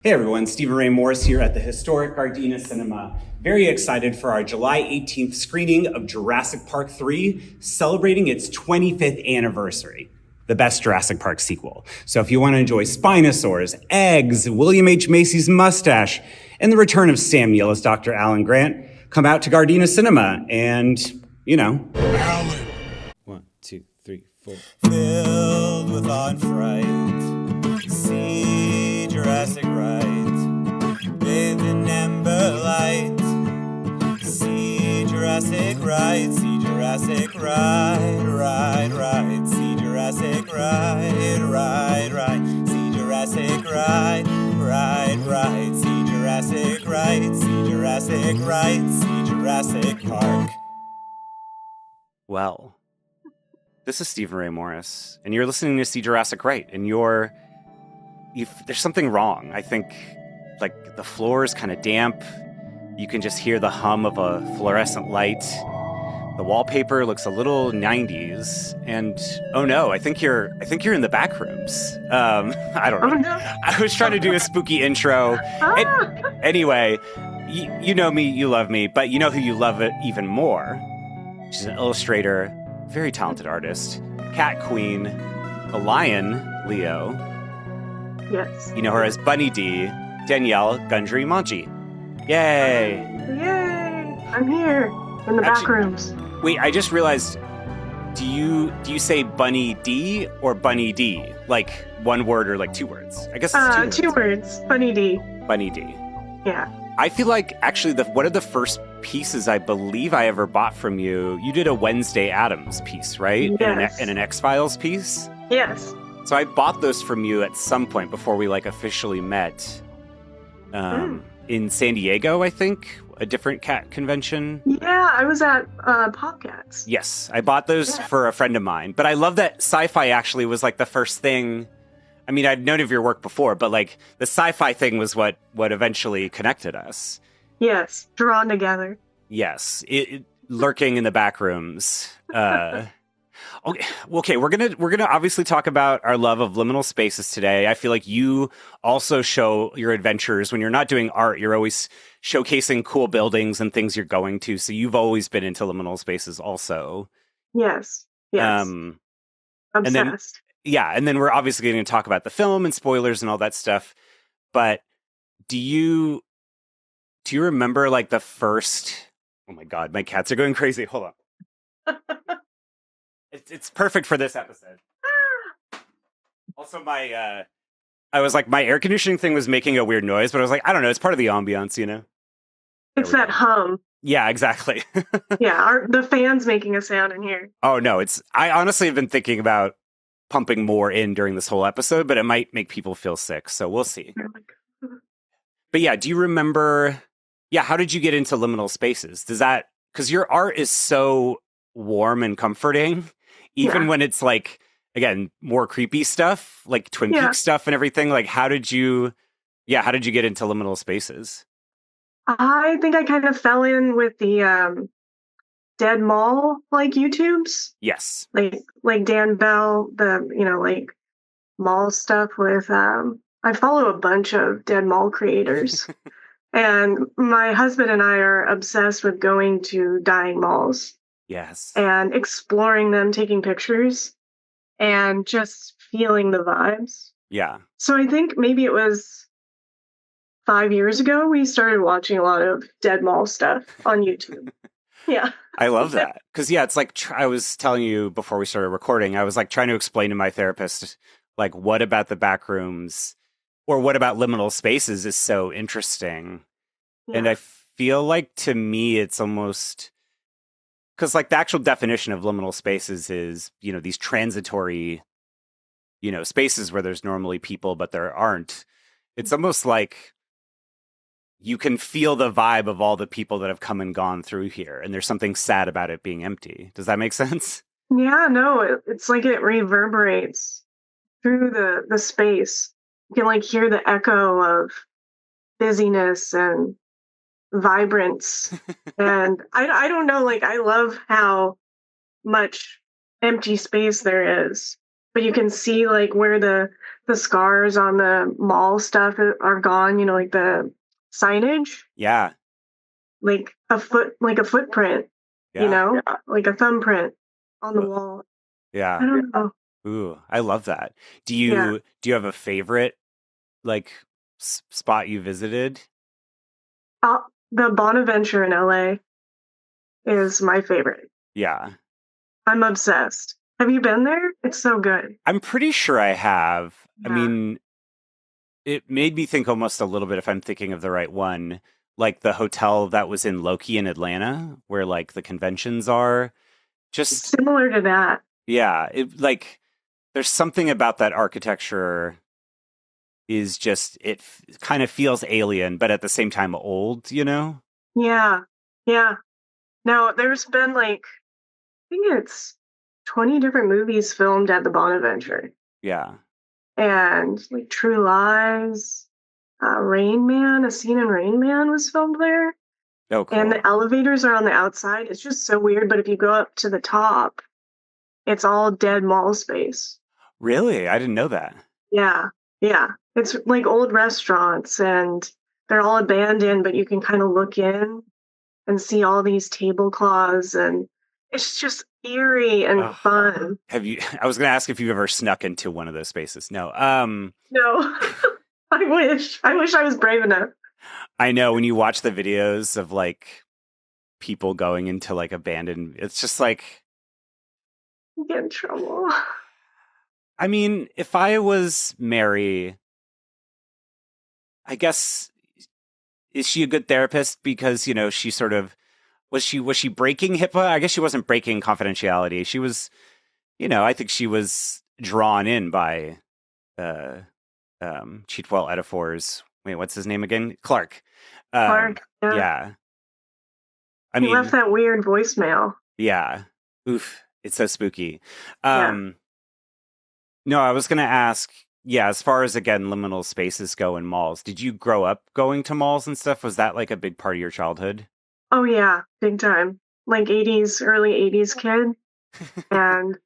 Hey everyone, Stephen Ray Morris here at the historic Gardena Cinema. Very excited for our July 18th screening of Jurassic Park 3, celebrating its 25th anniversary, the best Jurassic Park sequel. So if you want to enjoy Spinosaurs, eggs, William H. Macy's mustache, and the return of Sam Neill as Dr. Alan Grant, come out to Gardena Cinema and, Alan. 1, 2, 3, 4. Filled with awe and fright, see Jurassic bathed in amber light. See Jurassic ride, see Jurassic ride, see Jurassic ride, see Jurassic ride, see Jurassic ride, see Jurassic Park. Well, this is Stephen Ray Morris, and you're listening to See Jurassic Right, and there's something wrong. I think like the floor is kind of damp. You can just hear the hum of a fluorescent light. The wallpaper looks a little 90s, and oh no, I think you're in the Backrooms. I don't know. Oh, no. I was trying to do a spooky intro. Anyway, you know me, you love me, but you know who you love it even more. She's an illustrator, very talented artist, cat queen, a lion, Leo. Yes. You know her as Bunny Dee, Danielle Gundry-Monji. Yay! Yay! I'm here in the Backrooms. Wait, I just realized. Do you say Bunny Dee or Bunny Dee? Like one word or like two words? I guess it's two words. Bunny Dee. Bunny Dee. Yeah. I feel like actually one of the first pieces I believe I ever bought from you did a Wednesday Addams piece, right? Yes. And an X-Files piece? Yes. So I bought those from you at some point before we like officially met. In San Diego, I think, a different cat convention. Yeah, I was at Popcats. Yes, I bought those for a friend of mine. But I love that sci-fi actually was like the first thing. I mean, I'd known of your work before, but like the sci-fi thing was what eventually connected us. Yes, drawn together. Yes, lurking in the back rooms. Okay, we're gonna obviously talk about our love of liminal spaces today. I feel like you also show your adventures when you're not doing art. You're always showcasing cool buildings and things you're going to. So you've always been into liminal spaces, also. Yes. Obsessed. And then we're obviously going to talk about the film and spoilers and all that stuff. But do you remember like the first? Oh my God, my cats are going crazy. Hold on. It's perfect for this episode. Also, I was like, my air conditioning thing was making a weird noise, but I was like, I don't know, it's part of the ambiance, you know? It's that hum. Yeah, exactly. Yeah, the fan's making a sound in here. Oh, no, I honestly have been thinking about pumping more in during this whole episode, but it might make people feel sick, so we'll see. But yeah, do you remember, how did you get into liminal spaces? Because your art is so warm and comforting. Even when it's like, again, more creepy stuff, like Twin Peaks stuff and everything, like how did you get into liminal spaces? I think I kind of fell in with the Dead Mall like YouTubes. Yes. Like Dan Bell, like mall stuff with I follow a bunch of Dead Mall creators. And my husband and I are obsessed with going to dying malls. Yes. And exploring them, taking pictures, and just feeling the vibes. Yeah. So I think maybe it was 5 years ago we started watching a lot of Dead Mall stuff on YouTube. Yeah. I love that. Because, it's like I was telling you before we started recording, I was like trying to explain to my therapist, like, what about the Backrooms or what about liminal spaces is so interesting. Yeah. And I feel like to me it's almost... Because like the actual definition of liminal spaces is, these transitory, spaces where there's normally people, but there aren't. It's almost like you can feel the vibe of all the people that have come and gone through here. And there's something sad about it being empty. Does that make sense? Yeah, no, it's like it reverberates through the space. You can like hear the echo of busyness and vibrance. And I don't know, like I love how much empty space there is but you can see like where the scars on the mall stuff are gone, like the signage, Yeah. like a footprint, Yeah. like a thumbprint on the Uh, wall. I Yeah. don't know. Ooh, I love that. Do Yeah. you have a favorite like spot you visited? Uh, the Bonaventure in LA is my favorite. Yeah. I'm obsessed. Have you been there? It's so good. I'm pretty sure I have. I Yeah. mean, it made me think almost a little bit if I'm thinking of the right one, like the hotel that was in Loki in Atlanta, where like the conventions are. Just Similar to that. yeah, it like there's something about that architecture is just kind of feels alien, but at the same time old, you know? Yeah. Yeah. Now, there's been like, I think it's 20 different movies filmed at the Bonaventure. Yeah. And like True Lies, Rain Man, a scene in Rain Man was filmed there. Oh, And cool. the elevators are on the outside. It's just so weird. But if you go up to the top, it's all dead mall space. Really? I didn't know that. Yeah. Yeah. It's like old restaurants and they're all abandoned, but you can kind of look in and see all these tablecloths and it's just eerie and Oh, fun. have you I was going to ask if you've ever snuck into one of those spaces. No. No, I wish. I wish I was brave enough. I know when you watch the videos of like people going into like abandoned, it's just like, Get in trouble. I mean, if I was Mary, I guess is she a good therapist because, you know, she sort of was she breaking HIPAA? I guess she wasn't breaking confidentiality. She was, you know, I think she was drawn in by uh Cheatwell Edifor's wait, what's his name again? Clark. Clark, yeah. Yeah. I He left mean, that weird voicemail. yeah. Oof, it's so spooky. Yeah. Um no, I was going to ask, yeah, as far as again liminal spaces go in malls, did you grow up going to malls and stuff? Was that like a big part of your childhood? Oh yeah, big time. Like 80s, early 80s kid. And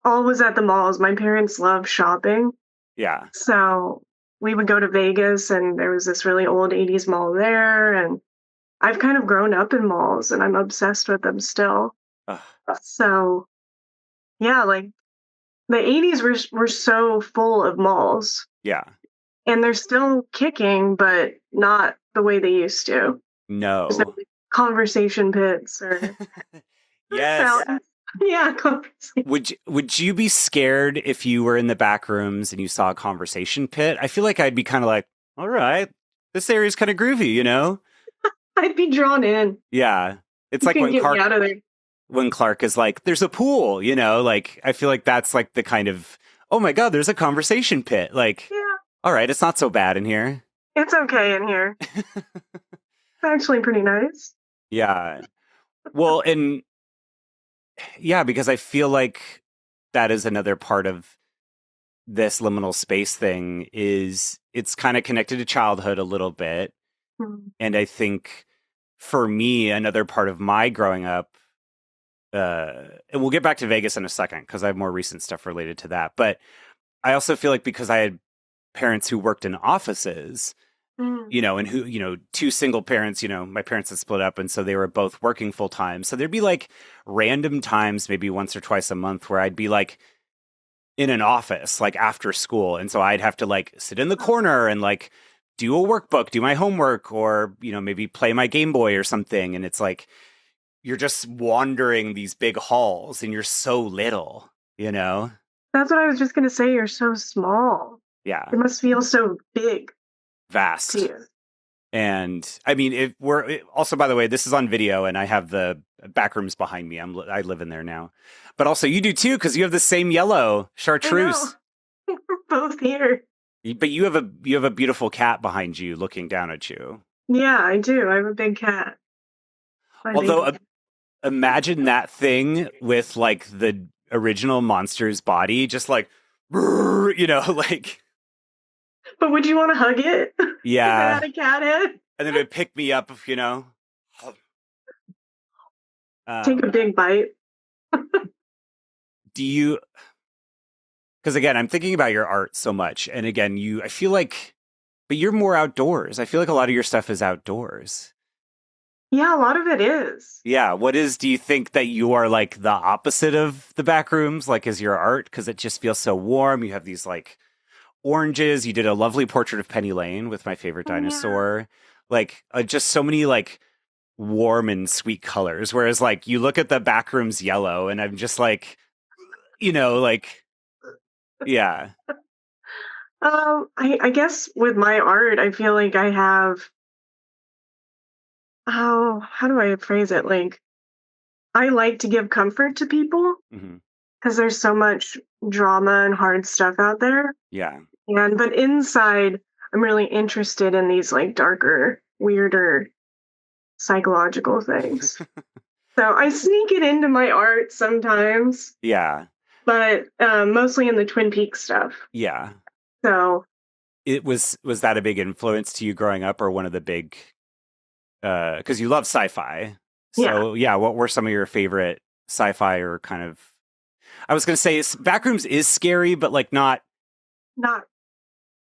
always at the malls. My parents love shopping. Yeah. So we would go to Vegas and there was this really old 80s mall there. And I've kind of grown up in malls and I'm obsessed with them still. Ugh, So yeah, like the 80s were so full of malls yeah. and they're still kicking, but not the way they used to. There's no No. like, conversation pits or Yes. fountains. Yeah, conversation. Would you be scared if you were in the back rooms and you saw a conversation pit? I feel like I'd be kind of like, all right, this area's kind of groovy, you know? I'd be drawn in. Yeah. It's You like can get me out of there. when Clark is like, there's a pool, you know, like I feel like that's like the kind of, oh my God, there's a conversation pit. Like, Yeah, all right, it's not so bad in here. it's okay in here. It's actually pretty nice. Yeah. Well, and yeah, because I feel like that is another part of this liminal space thing is it's kind of connected to childhood a little bit. Mm. And I think for me, another part of my growing up, and we'll get back to Vegas in a second because I have more recent stuff related to that. But I also feel like because I had parents who worked in offices, Mm. you know, and who, you know, two single parents, you know, my parents had split up and so they were both working full time. So there'd be like random times, maybe once or twice a month, where I'd be like in an office, like after school. And so I'd have to like sit in the corner and like do a workbook, do my homework, or, you know, maybe play my Game Boy or something. And it's like, you're just wandering these big halls and you're so little, you know? That's what I was just gonna say. You're so small. Yeah. It must feel so big to Vast. you. And I mean, also, by the way, this is on video and I have the Backrooms behind me. I live in there now, but also you do too, because you have the same yellow I know. chartreuse. We're both here. But you have a beautiful cat behind you looking down at you. Yeah, I do. I have a big cat. My Although baby cat. imagine that thing with like the original monster's body, just like, you know, like, But would you want to hug it? If it yeah. had a cat head? And then it would pick me up, you know. Take a Um, big bite. do you Because again, I'm thinking about your art so much. And again, I feel like, but you're more outdoors. I feel like a lot of your stuff is outdoors. Yeah, a lot of it is. Yeah. Do you think that you are like the opposite of the Backrooms? Like, is your art? Because it just feels so warm. You have these like oranges. You did a lovely portrait of Penny Lane with my favorite Yeah. dinosaur. Like, just so many like warm and sweet colors. Whereas like you look at the Backrooms yellow and I'm just like, like, yeah. I guess with my art, I feel like I have, oh, how do I phrase it? Like, I like to give comfort to people Hmm. because there's so much drama and hard stuff out there. Yeah. But inside, I'm really interested in these like darker, weirder psychological things. So I sneak it into my art sometimes, Yeah. but mostly in the Twin Peaks stuff. Yeah. So Was that a big influence to you growing up, or one of the big because you love sci-fi. yeah, So yeah, what were some of your favorite sci-fi or kind of I was gonna say Backrooms is scary, but like not not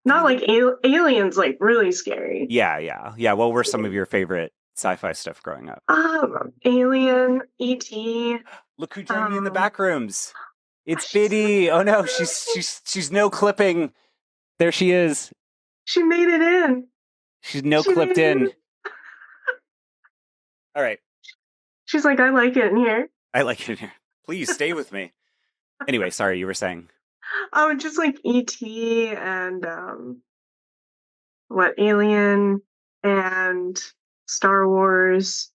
not like aliens, like really scary. yeah. What were some of your favorite sci-fi stuff growing up? Alien, ET. Look who joined me in the Um, Backrooms. It's she's so Biddy. Oh no, cute. she's no clipping. There she is. She made it in. She's no She made clipped it in. in. All right. She's like, I like it in here. I like it here. Please stay with me. Anyway, sorry, you were saying. Oh, just like ET and what Alien and Star Wars.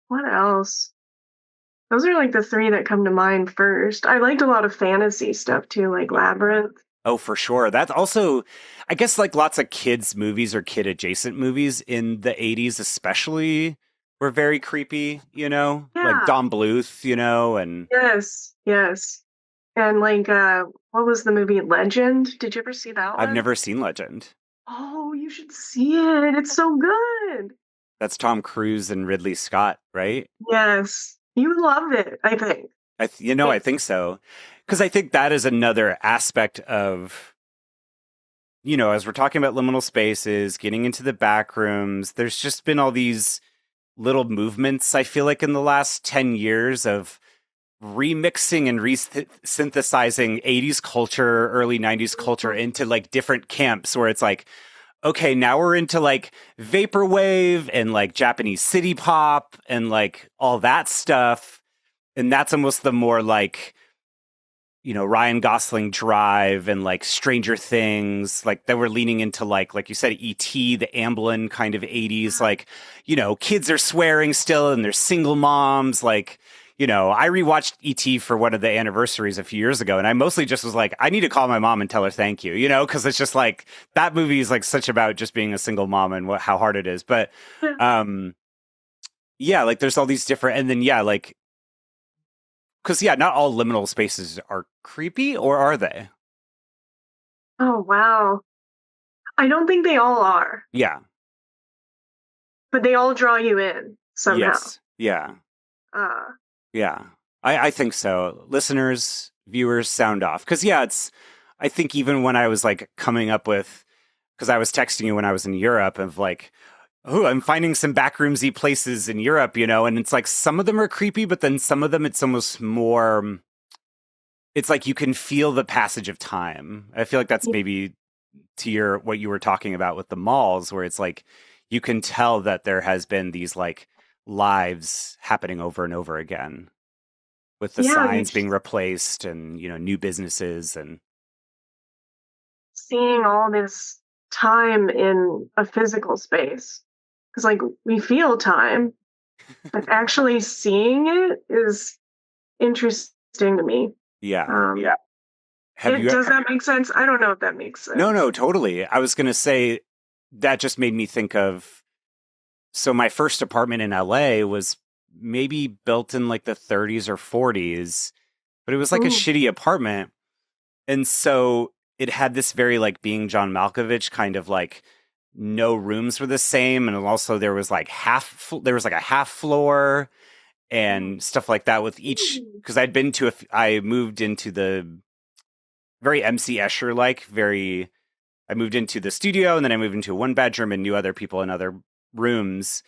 What else? Those are like the three that come to mind first. I liked a lot of fantasy stuff too, like Labyrinth. Oh, for sure. That's also, I guess, like lots of kids' movies or kid adjacent movies in the 80s, especially, were very creepy, like Yeah. Don Bluth, and Yes. Yes. And like what was the movie Legend? Did you ever see that I've one? never seen Legend. Oh, you should see it. It's so good. That's Tom Cruise and Ridley Scott, right? Yes. You would love it, I think. I think so. Because I think that is another aspect of, as we're talking about liminal spaces, getting into the back rooms, there's just been all these little movements, I feel like, in the last 10 years of remixing and synthesizing 80s culture, early 90s culture into like different camps where it's like, okay, now we're into like vaporwave and like Japanese city pop and like all that stuff. And that's almost the more like, Ryan Gosling Drive and like Stranger Things, like that we're leaning into like you said, E.T., the Amblin kind of 80s, like, kids are swearing still and they're single moms. Like, I rewatched E.T. for one of the anniversaries a few years ago, and I mostly just was like, I need to call my mom and tell her thank you, because it's just like that movie is like such about just being a single mom and how hard it is. But um, yeah, like there's all these different, and then yeah, like because yeah, not all liminal spaces are creepy, or are they? Oh, wow. I don't think they all are, Yeah. but they all draw you in somehow. Yes. Yeah. Uh, Yeah. I think so. Listeners, viewers, sound off. Because yeah, I think even when I was like coming up with, because I was texting you when I was in Europe of like, oh, I'm finding some backroomsy places in Europe, and it's like some of them are creepy, but then some of them it's almost more. It's like you can feel the passage of time. I feel like that's yeah, maybe to what you were talking about with the malls, where it's like you can tell that there has been these like lives happening over and over again with the yeah, signs being replaced and new businesses and seeing all this time in a physical space. Because, like, we feel time, but actually seeing it is interesting to me. yeah. Have you? Does that make sense? I don't know if that makes No, sense. totally. I was gonna say that just made me think of. So my first apartment in LA was maybe built in like the 30s or 40s, but it was like a Ooh. shitty apartment. And so it had this very like being John Malkovich kind of like no rooms were the same. And also there was like there was like a half floor and stuff like that with each, because I moved into the very MC Escher like. Very. I moved into the studio, and then I moved into a 1-bedroom and knew other people in other rooms.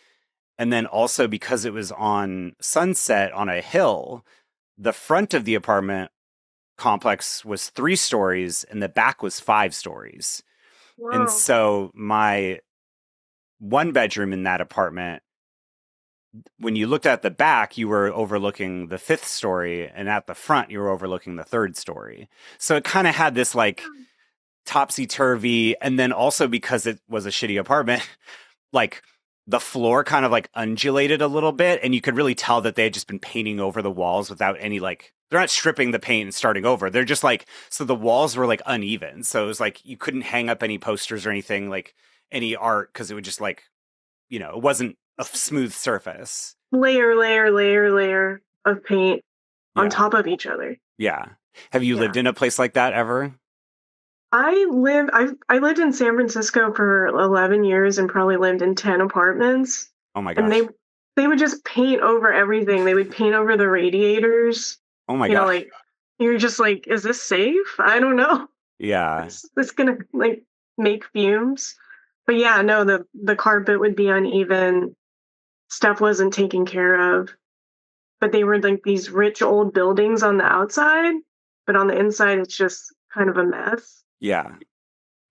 And then also because it was on Sunset on a hill, the front of the apartment complex was 3 stories and the back was 5 stories. Whoa. And so my 1-bedroom in that apartment, when you looked at the back, you were overlooking the 5th story, and at the front, you were overlooking the 3rd story. So it kind of had this like topsy-turvy, and then also because it was a shitty apartment, like the floor kind of like undulated a little bit, and you could really tell that they had just been painting over the walls without any like, they're not stripping the paint and starting over. They're just like, so the walls were like uneven. So it was like you couldn't hang up any posters or anything, like any art, because it would just like, it wasn't a smooth surface. Layer of paint on Yeah. top of each other. Yeah. Have you Yeah. lived in a place like that ever? I lived in San Francisco for 11 years and probably lived in 10 apartments. Oh my And gosh. they would just paint over everything. They would paint over the radiators. Oh my gosh. Like you're just like, is this safe? I don't know. Yeah. Is this gonna like make fumes? But yeah, no, the carpet would be uneven. Stuff wasn't taken care of. But they were like these rich old buildings on the outside, but on the inside it's just kind of a mess. Yeah.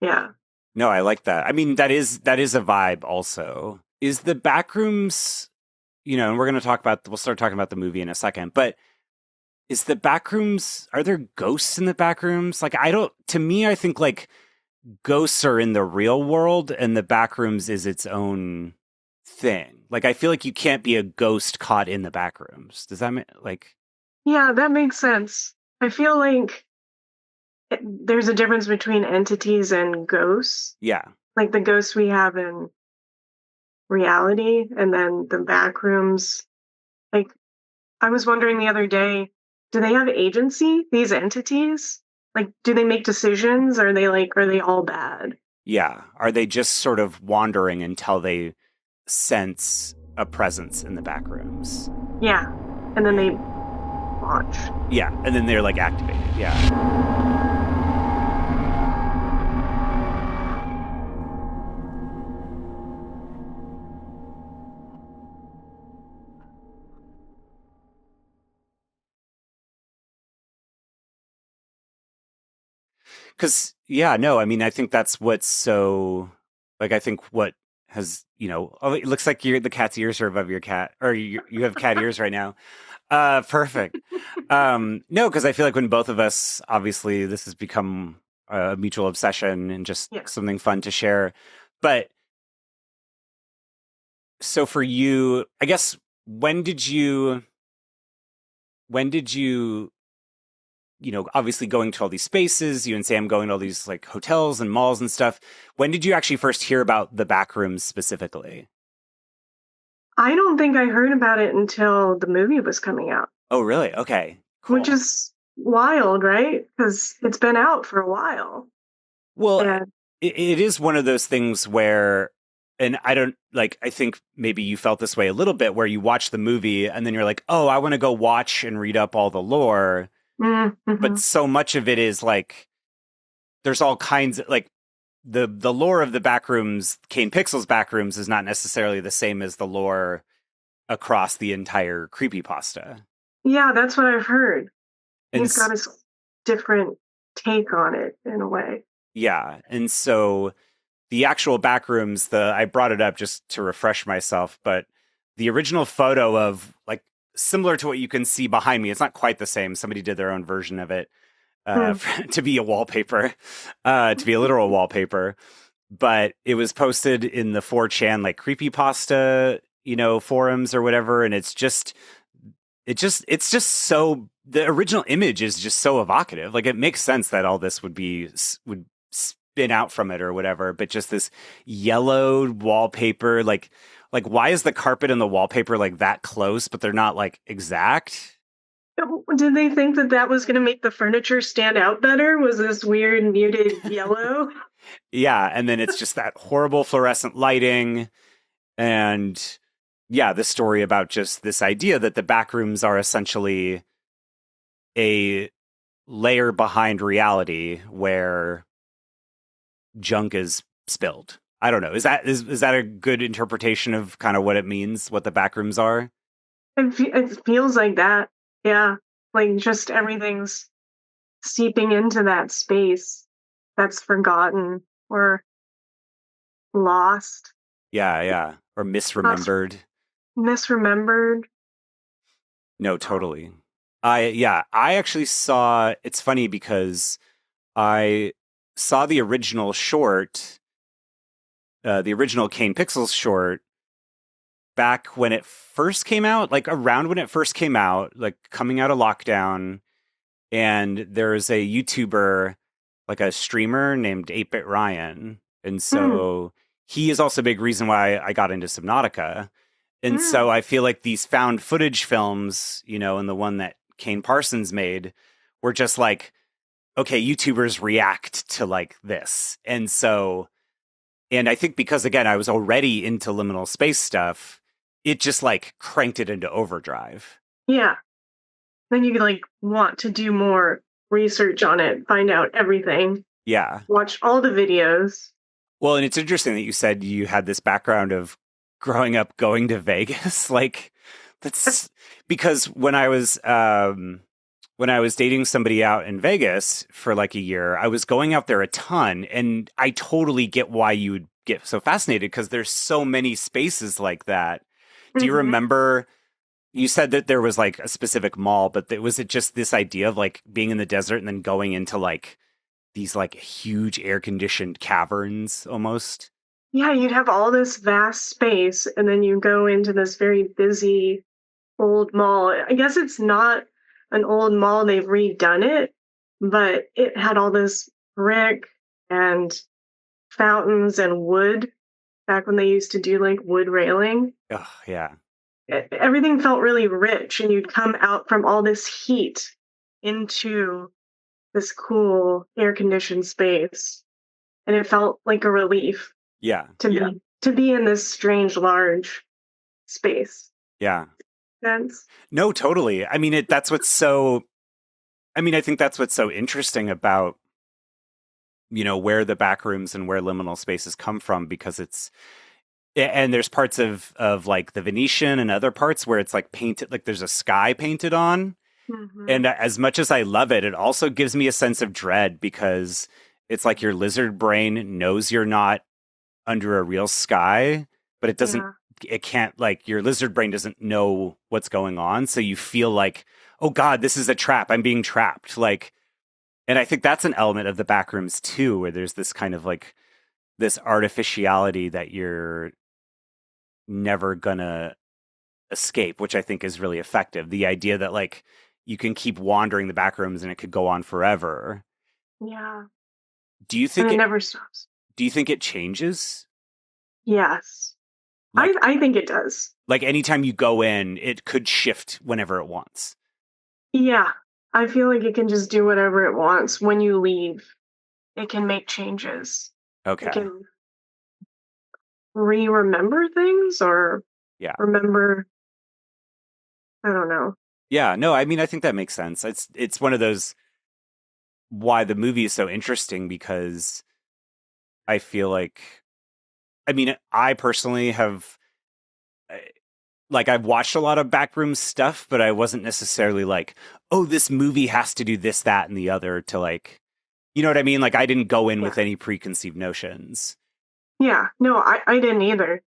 Yeah. No, I like that. I mean, that is a vibe also. Is the Backrooms, and we're going to we'll start talking about the movie in a second, but is the Backrooms, are there ghosts in the Backrooms? Like, to me, I think like ghosts are in the real world and the Backrooms is its own thing. Like, I feel like you can't be a ghost caught in the Backrooms. Does that make like? Yeah, that makes sense. I feel like there's a difference between entities and ghosts. Yeah. Like the ghosts we have in reality and then the Backrooms. Like, I was wondering the other day, do they have agency, these entities? Like, do they make decisions? Are they all bad? Yeah. Are they just sort of wandering until they sense a presence in the Backrooms? Yeah. And then they launch. Yeah. And then they're like activated. Yeah. Because, yeah, no, I mean, I think that's what's so, like, I think what has, oh, it looks like the cat's ears are above your cat, or you have cat ears right now. Perfect. No, because I feel like when both of us, obviously, this has become a mutual obsession and just something fun to share. But so for you, I guess, when did you, obviously going to all these spaces, you and Sam going to all these like hotels and malls and stuff. When did you actually first hear about the Backrooms specifically? I don't think I heard about it until the movie was coming out. Oh, really? Okay, cool. Which is wild, right? Because it's been out for a while. Well, it is one of those things where, and I think maybe you felt this way a little bit, where you watch the movie and then you're like, oh, I want to go watch and read up all the lore. Mm-hmm. But so much of it is like, there's all kinds of like, the lore of the Backrooms, Kane Pixel's Backrooms, is not necessarily the same as the lore across the entire creepypasta. Yeah, that's what I've heard. And he's got his different take on it in a way. Yeah, and so the actual Backrooms, I brought it up just to refresh myself, but the original photo of, like, similar to what you can see behind me, it's not quite the same. Somebody did their own version of it to be a wallpaper, to be a literal wallpaper. But it was posted in the 4chan, like, creepypasta, forums or whatever, and it's just so, the original image is just so evocative. Like, it makes sense that all this would spin out from it or whatever, but just this yellowed wallpaper, like why is the carpet and the wallpaper like that close, but they're not like exact? Did they think that was going to make the furniture stand out better? Was this weird muted yellow? Yeah, and then it's just that horrible fluorescent lighting, and yeah, the story about just this idea that the Backrooms are essentially a layer behind reality where junk is spilled. I don't know. Is that a good interpretation of kind of what it means, what the backrooms are? It feels like that. Yeah. Like just everything's seeping into that space that's forgotten or lost, Yeah, yeah. Or misremembered. misremembered. No, totally. I actually saw, it's funny because I saw the original Kane Pixels short back when it first came out, like around when it first came out, like coming out of lockdown. And there's a YouTuber, like a streamer named 8-Bit Ryan. And Mm, so he is also a big reason why I got into Subnautica. And so mm. I feel like these found footage films, and the one that Kane Parsons made were just like, okay, YouTubers react to like this. And I think because again, I was already into liminal space stuff, it just like cranked it into overdrive. Yeah. Then you like want to do more research on it, find out everything, Yeah. watch all the videos. Well, and it's interesting that you said you had this background of growing up going to Vegas. Like that's because when I was dating somebody out in Vegas for like a year, I was going out there a ton, and I totally get why you would get so fascinated because there's so many spaces like that. Do you Hmm. remember you said that there was like a specific mall, but was it just this idea of like being in the desert and then going into like these like huge air conditioned caverns almost? Yeah, you'd have all this vast space, and then you go into this very busy old mall. I guess it's not an old mall, they've redone it, but it had all this brick and fountains and wood back when they used to do like wood railing. Oh, yeah. Everything felt really rich, and you'd come out from all this heat into this cool air conditioned space, and it felt like a relief Yeah. to be in this strange large space. Yeah. Sense. No, totally. I mean, I think that's what's so interesting about, where the back rooms and where liminal spaces come from, because and there's parts of like the Venetian and other parts where it's like painted, like there's a sky painted on. Hmm. And as much as I love it, it also gives me a sense of dread because it's like your lizard brain knows you're not under a real sky, but Yeah. it can't, like, your lizard brain doesn't know what's going on. So you feel like, oh God, this is a trap. I'm being trapped. Like, and I think that's an element of the backrooms too, where there's this kind of like this artificiality that you're never gonna escape, which I think is really effective. The idea that like you can keep wandering the backrooms and it could go on forever. Yeah. Do you And think it it never stops. do you think it changes? Yes. Like I think it does. like anytime you go in, it could shift whenever it wants. Yeah. I feel like it can just do whatever it wants when you leave. It can make changes. It Okay. can remember things or Yeah. remember, I don't know. Yeah, no, I mean I think that makes sense. It's one of those why the movie is so interesting because I feel like I mean I personally have like I've watched a lot of backroom stuff, but I wasn't necessarily like, oh, this movie has to do this, that, and the other to like, you know what I mean? Like I didn't go in Yeah. with any preconceived notions. Yeah. No, I didn't either.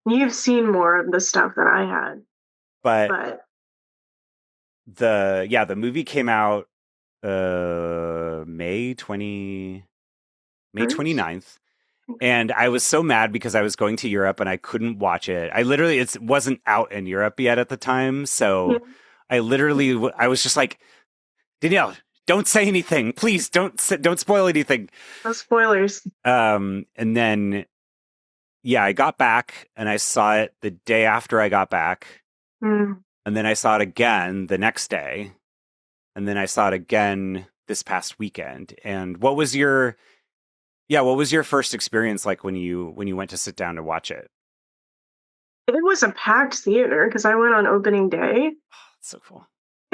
You've seen more of the stuff that I had, But but the movie came out May first. 29th. And I was so mad because I was going to Europe and I couldn't watch it. It wasn't out in Europe yet at the time. Yeah. So I was just like, Danielle, don't say anything. Please don't spoil anything. No spoilers. And then, yeah, I got back and I saw it the day after I got back. Mm. And then I saw it again the next day. And then I saw it again this past weekend. And what was your first experience like when you went to sit down to watch it? It was a packed theater because I went on opening day. So cool.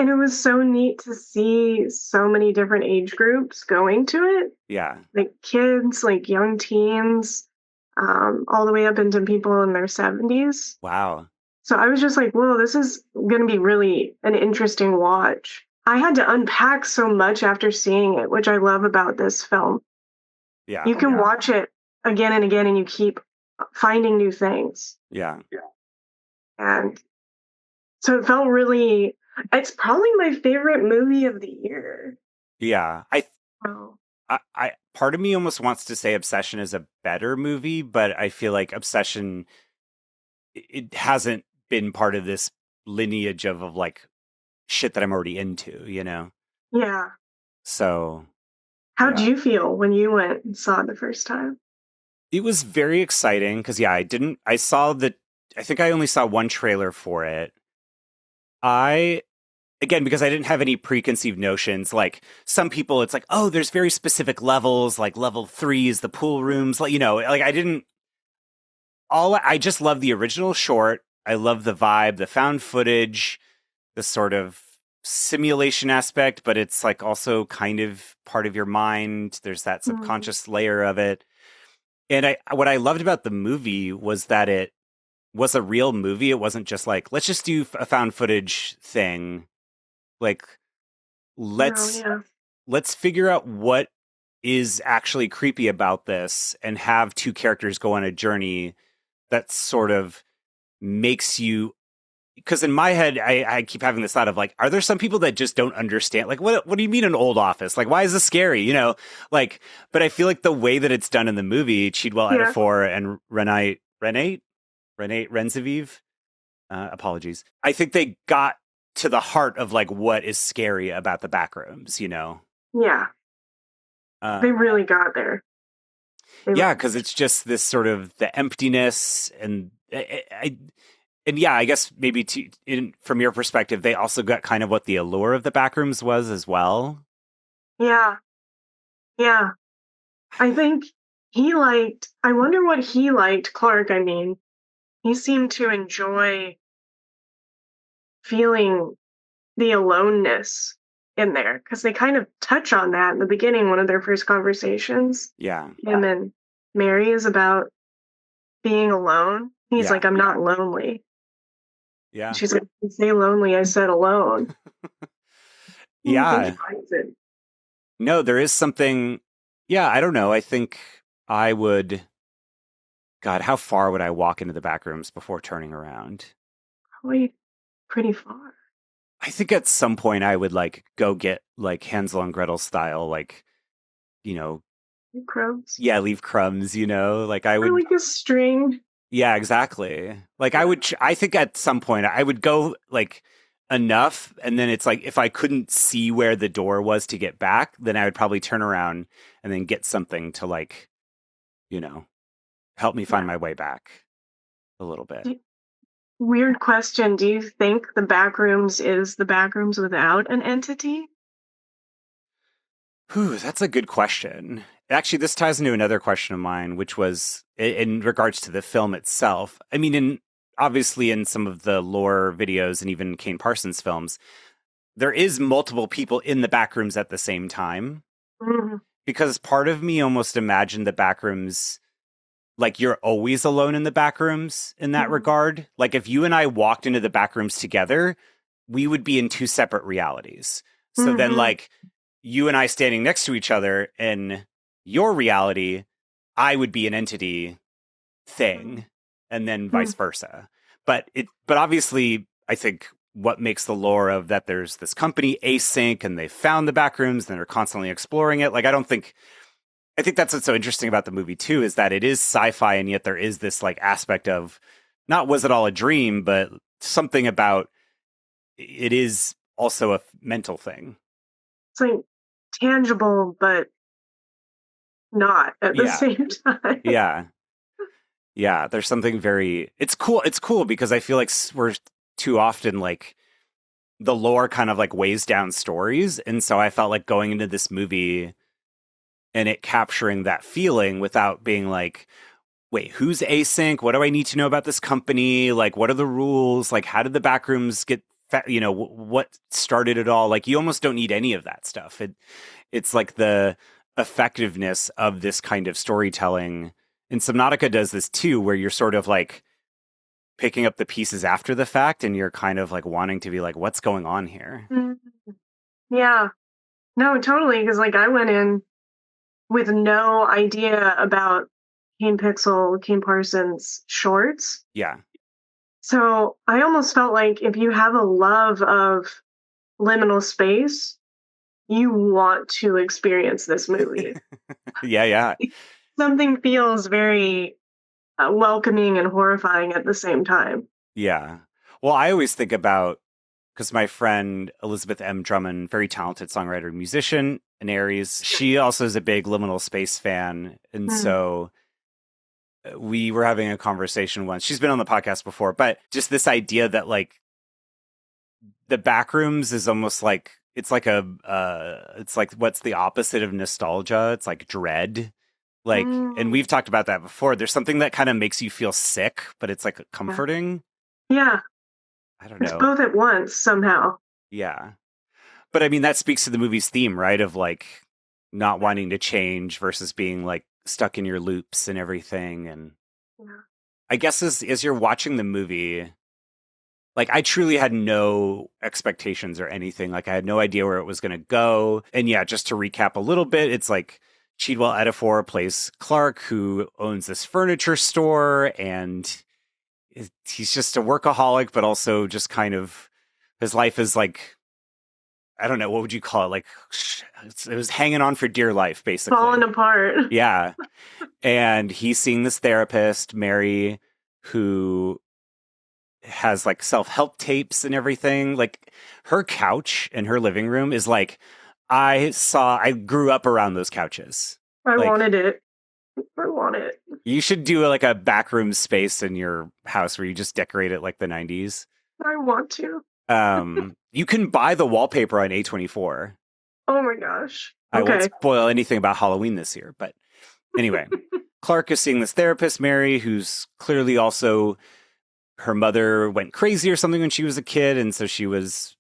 And it was so neat to see so many different age groups going to it. Yeah. Like kids, like young teens, all the way up into people in their 70s. Wow. So I was just like, whoa, this is going to be really an interesting watch. I had to unpack so much after seeing it, which I love about this film. Yeah. You can watch it again and again and you keep finding new things. Yeah. And so it felt really, it's probably my favorite movie of the year. Yeah. Oh. I part of me almost wants to say Obsession is a better movie, but I feel like Obsession, it hasn't been part of this lineage of like shit that I'm already into, you know? Yeah. So How'd you feel when you went and saw it the first time? it was very exciting because I think I only saw one trailer for it. Again, because I didn't have any preconceived notions, like some people, it's like, oh, there's very specific levels, like level 3 is the pool rooms, like, you know, like I just love the original short. I love the vibe, the found footage, the sort of simulation aspect, but it's like also kind of part of your mind. There's that subconscious layer of it. And what I loved about the movie was that it was a real movie. It wasn't just like, let's just do a found footage thing. Like, let's figure out what is actually creepy about this and have two characters go on a journey that sort of makes you, because in my head, I keep having this thought of like, are there some people that just don't understand? Like, what do you mean an old office? Like, why is this scary? You know, like, but I feel like the way that it's done in the movie, Chidwell Ejiofor and Renee Renzema, apologies. I think they got to the heart of like what is scary about the Backrooms, you know? Yeah. They really got there. Because it's just this sort of the emptiness and I guess maybe from your perspective, they also got kind of what the allure of the Backrooms was as well. Yeah. Yeah. I think I wonder what he liked, Clark, I mean. He seemed to enjoy feeling the aloneness in there because they kind of touch on that in the beginning, one of their first conversations. Yeah. Him and Mary is about being alone. He's like, I'm not lonely. Yeah. She's like, you say lonely, I said alone. Yeah. No, there is something. Yeah, I don't know. I think I would. God, how far would I walk into the Backrooms before turning around? Probably pretty far. I think at some point I would like go get like Hansel and Gretel style, like, you know, crumbs. Yeah, leave crumbs, you know, like I would. Or like a string. Yeah, exactly. Like I think at some point I would go like enough. And then it's like, if I couldn't see where the door was to get back, then I would probably turn around and then get something to like, you know, help me find my way back a little bit. Weird question. Do you think the Backrooms is the Backrooms without an entity? That's a good question. Actually, this ties into another question of mine, which was in regards to the film itself. I mean, obviously in some of the lore videos and even Kane Parsons films, there is multiple people in the Backrooms at the same time. Mm-hmm. Because part of me almost imagined the Backrooms, like you're always alone in the Backrooms in that regard. Like if you and I walked into the Backrooms together, we would be in two separate realities. So then like you and I standing next to each other in your reality, I would be an entity thing, and then vice versa. But obviously, I think what makes the lore of that there's this company, Async, and they found the Backrooms and they're constantly exploring it. Like, I think that's what's so interesting about the movie too, is that it is sci-fi, and yet there is this like aspect of not was it all a dream, but something about it is also a mental thing. It's like tangible, but not at the same time. Yeah. There's something it's cool. It's cool because I feel like we're too often like the lore kind of like weighs down stories. And so I felt like going into this movie and it capturing that feeling without being like, wait, who's Async? What do I need to know about this company? Like, what are the rules? Like, how did the Backrooms get what started it all. Like, you almost don't need any of that stuff. It's like the effectiveness of this kind of storytelling. And Subnautica does this too, where you're sort of like picking up the pieces after the fact, and you're kind of like wanting to be like, what's going on here? Mm. Yeah. No, totally. Because like I went in with no idea about Kane Parsons' shorts. Yeah. So I almost felt like if you have a love of liminal space, you want to experience this movie. Yeah. Something feels very welcoming and horrifying at the same time. Yeah. Well, I always think about, because my friend Elizabeth M. Drummond, very talented songwriter and musician, and Aries, she also is a big liminal space fan. And so we were having a conversation once. She's been on the podcast before, but just this idea that like the Backrooms is almost like, it's like what's the opposite of nostalgia? It's like dread. Like, and we've talked about that before. There's something that kind of makes you feel sick, but it's like comforting. Yeah. I don't know. It's both at once somehow. Yeah. But I mean, that speaks to the movie's theme, right? Of like not wanting to change versus being like stuck in your loops and everything. And I guess as you're watching the movie, like I truly had no expectations or anything. Like I had no idea where it was going to go. And yeah, just to recap a little bit, it's like Chiwetel Ejiofor plays Clark, who owns this furniture store, and he's just a workaholic, but also just kind of, his life is like, I don't know, what would you call it? Like, it was hanging on for dear life, basically. Falling apart. Yeah. And he's seeing this therapist, Mary, who has like self-help tapes and everything. Like, her couch in her living room is like, I grew up around those couches. I wanted it. I want it. You should do like a backroom space in your house where you just decorate it like the 90s. I want to. You can buy the wallpaper on A24. Oh my gosh. I won't spoil anything about Halloween this year, but anyway, Clark is seeing this therapist, Mary, who's clearly also, her mother went crazy or something when she was a kid, and so she was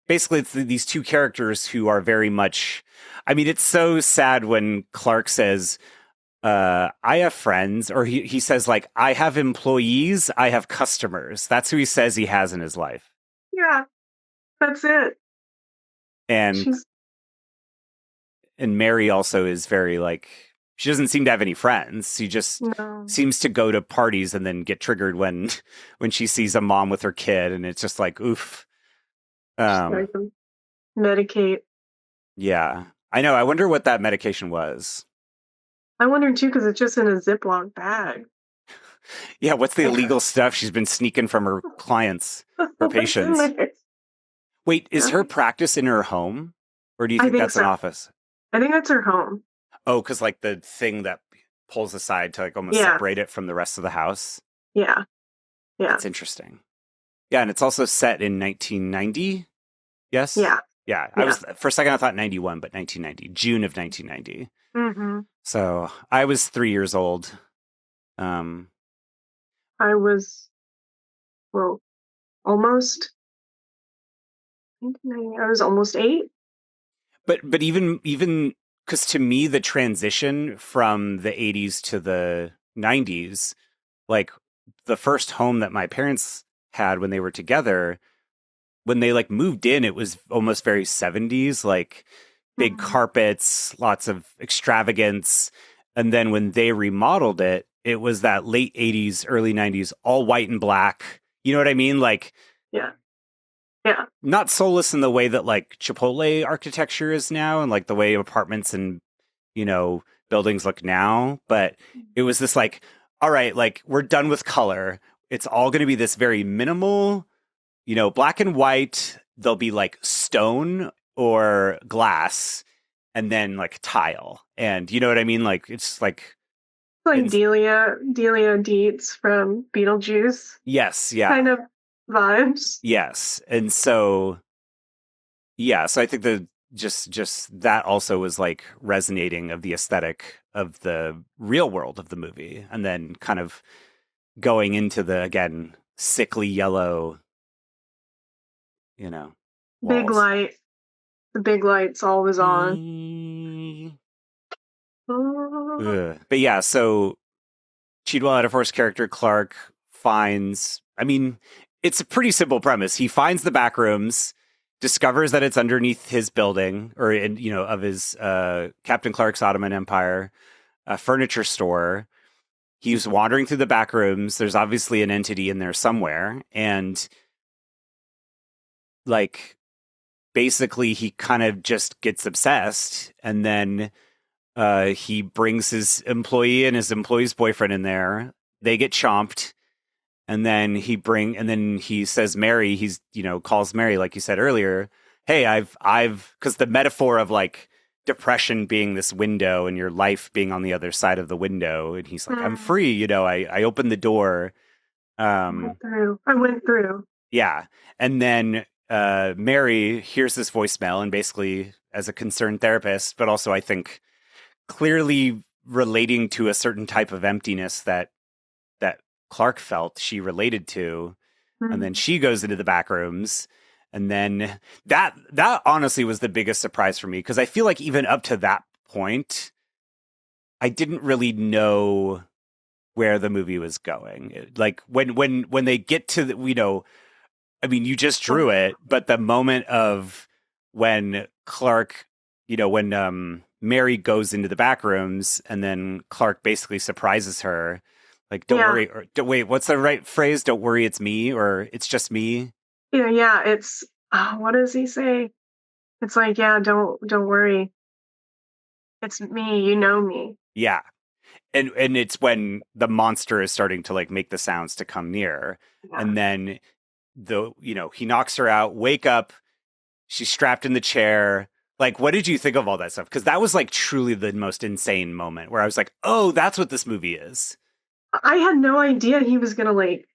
basically, it's these two characters who are very much, I mean, it's so sad when Clark says, I have friends, or he says like, I have employees, I have customers. That's who he says he has in his life. Yeah, that's it. And Mary also is very like, she doesn't seem to have any friends. She just seems to go to parties and then get triggered when she sees a mom with her kid, and it's just like, oof. Medicate. Yeah, I know. I wonder what that medication was. I wonder too, because it's just in a Ziploc bag. Yeah, what's the illegal stuff she's been sneaking from her clients, her patients? Wait, is her practice in her home? Or do you think that's an office? I think that's her home. Oh, because like the thing that pulls aside to like almost separate it from the rest of the house? Yeah. Yeah. That's interesting. Yeah, and it's also set in 1990? Yes? Yeah. Yeah. For a second I thought 91, but 1990. June of 1990. Mm-hmm. So I was 3 years old. I was, almost. I was almost 8. But even because to me the transition from the 80s to the 90s, like the first home that my parents had when they were together, when they like moved in, it was almost very 70s, like big carpets, lots of extravagance. And then when they remodeled it, it was that late 80s, early 90s, all white and black. You know what I mean? Like, yeah. Not soulless in the way that like Chipotle architecture is now, and like the way apartments and, buildings look now. But it was this like, all right, like we're done with color. It's all going to be this very minimal, black and white. There'll be like stone or glass, and then like tile. And you know what I mean? Like, it's like Delia Dietz from Beetlejuice. Yes. Yeah. Kind of vibes. Yes. And so, so I think that just that also was like resonating of the aesthetic of the real world of the movie. And then kind of going into the, again, sickly yellow you know, Big walls. light. The big light's always on. Mm, Oh, ugh. But yeah, so Chiwetel Ejiofor's character Clark finds. I mean, it's a pretty simple premise. He finds the back rooms, discovers that it's underneath his building, or of his Captain Clark's Ottoman Empire furniture store. He's wandering through the back rooms. There's obviously an entity in there somewhere, and like basically he kind of just gets obsessed, and then he brings his employee and his employee's boyfriend in there. They get chomped, and then he says Mary. He's calls Mary, like you said earlier. Hey, I've because the metaphor of like depression being this window and your life being on the other side of the window, and he's like, I'm free. I opened the door. I went through. Yeah, and then Mary hears this voicemail, and basically, as a concerned therapist, but also I think clearly relating to a certain type of emptiness that Clark felt, she related to, and then she goes into the back rooms, and then that honestly was the biggest surprise for me, because I feel like even up to that point, I didn't really know where the movie was going. Like when they get to I mean, you just drew it, but the moment of when Clark, when Mary goes into the back rooms, and then Clark basically surprises her, like, don't worry, or wait, what's the right phrase? Don't worry, it's me, or it's just me. Yeah, it's what does he say? It's like, yeah, don't worry. It's me, you know me. Yeah. And it's when the monster is starting to like make the sounds to come near. Yeah. And then he knocks her out, wake up, she's strapped in the chair. Like, what did you think of all that stuff? Because that was like truly the most insane moment where I was like, oh, that's what this movie is. I had no idea he was gonna like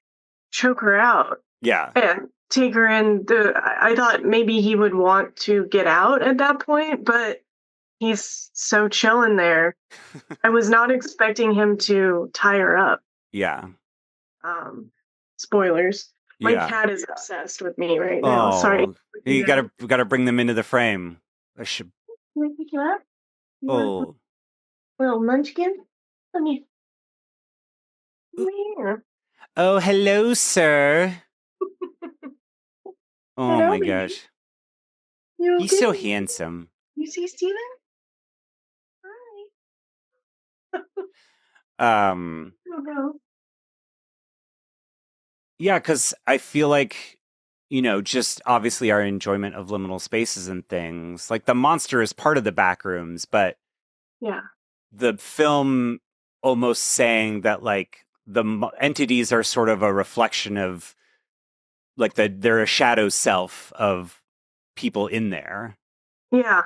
choke her out. Yeah. And take her in. I thought maybe he would want to get out at that point, but he's so chill in there. I was not expecting him to tie her up. Yeah. Spoilers. My Yeah. cat is obsessed with me right now. Sorry. You gotta bring them into the frame. I should. Can I pick you up? Oh. Little munchkin? Come here. Come here. Oh, hello, sir. Oh Hello, my baby. gosh. You He's so handsome. You see Steven? Hi. Oh no. Yeah, because I feel like, just obviously our enjoyment of liminal spaces and things, like the monster is part of the back rooms, but Yeah. the film almost saying that like the entities are sort of a reflection of like they're a shadow self of people in there. Yeah.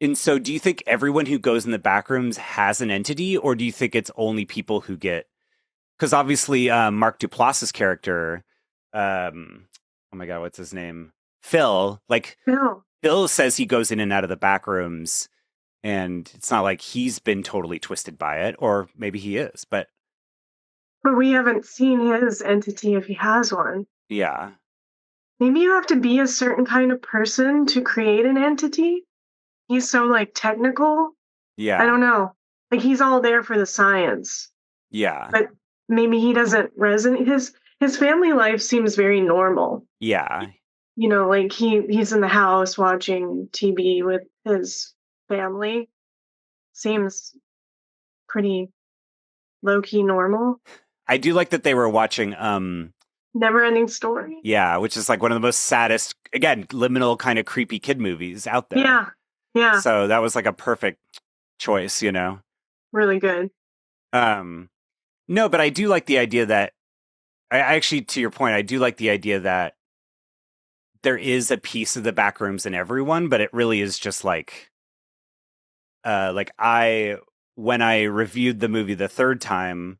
And so do you think everyone who goes in the back rooms has an entity, or do you think it's only people who get, because obviously Mark Duplass's character, oh my God, what's his name? Phil. Like Phil says he goes in and out of the back rooms, and it's not like he's been totally twisted by it, or maybe he is, but we haven't seen his entity if he has one. yeah. Maybe you have to be a certain kind of person to create an entity. He's so like technical. Yeah. I don't know. Like he's all there for the science. Yeah. But maybe he doesn't resonate. His family life seems very normal. Yeah. Like he's in the house watching TV with his family. Seems pretty low-key normal. I do like that they were watching Never Ending Story. Yeah, which is like one of the most saddest, again, liminal kind of creepy kid movies out there. Yeah. Yeah. So that was like a perfect choice, Really good. No, but I do like the idea that I actually, to your point, I do like the idea that there is a piece of the back rooms in everyone, but it really is just like when I reviewed the movie the third time,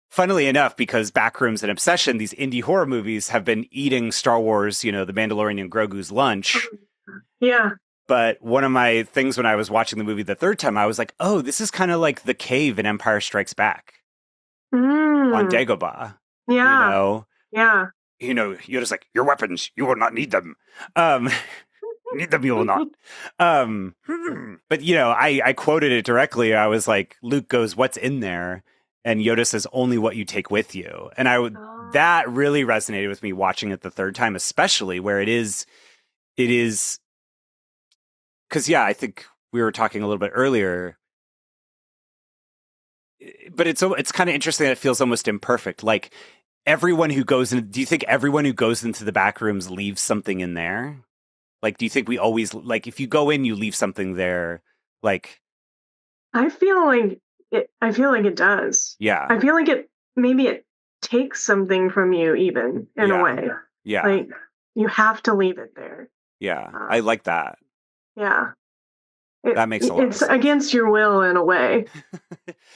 funnily enough, because Backrooms and Obsession, these indie horror movies have been eating Star Wars, The Mandalorian and Grogu's lunch. Yeah. But one of my things when I was watching the movie the third time, I was like, oh, this is kind of like the cave in Empire Strikes Back on Dagobah. Yeah. Yeah. Yoda's like, your weapons, you will not need them. Um, need them, you will not. But I quoted it directly. I was like, Luke goes, "What's in there?" And Yoda says, "Only what you take with you." And Oh, that really resonated with me watching it the third time, especially where it is because I think we were talking a little bit earlier, but it's kind of interesting that it feels almost imperfect. Like everyone who goes in, do you think everyone who goes into the back rooms leaves something in there? Like, do you think we always, like, if you go in, you leave something there? Like, I feel like it does. yeah, I feel like maybe it takes something from you even in a yeah, way. yeah, Like you have to leave it there. yeah. Uh, I like that. yeah. That makes a lot of It's sense. against your will in a way.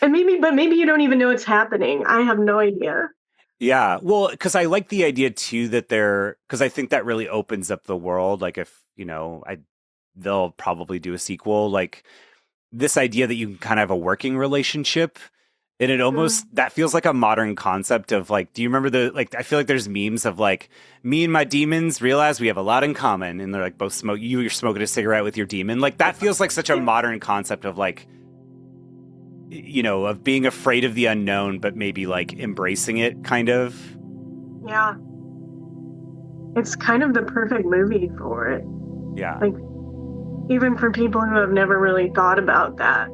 And maybe you don't even know it's happening. I have no idea. Yeah. Well, because I like the idea too that because I think that really opens up the world. Like, if, they'll probably do a sequel. Like, this idea that you can kind of have a working relationship. And it Mm. almost, that feels like a modern concept of like, do you remember I feel like there's memes of like, me and my demons realize we have a lot in common. And they're like, both you're smoking a cigarette with your demon. Like, that feels like such a modern concept of like, of being afraid of the unknown, but maybe like embracing it kind of. Yeah. It's kind of the perfect movie for it. Yeah. Like, even for people who have never really thought about that.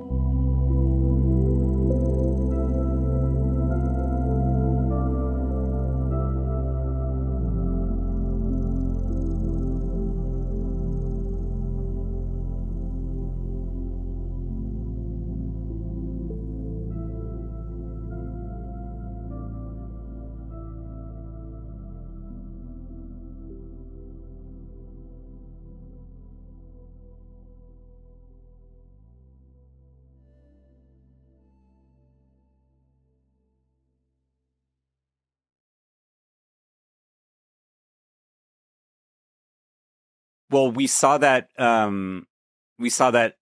Well, we saw that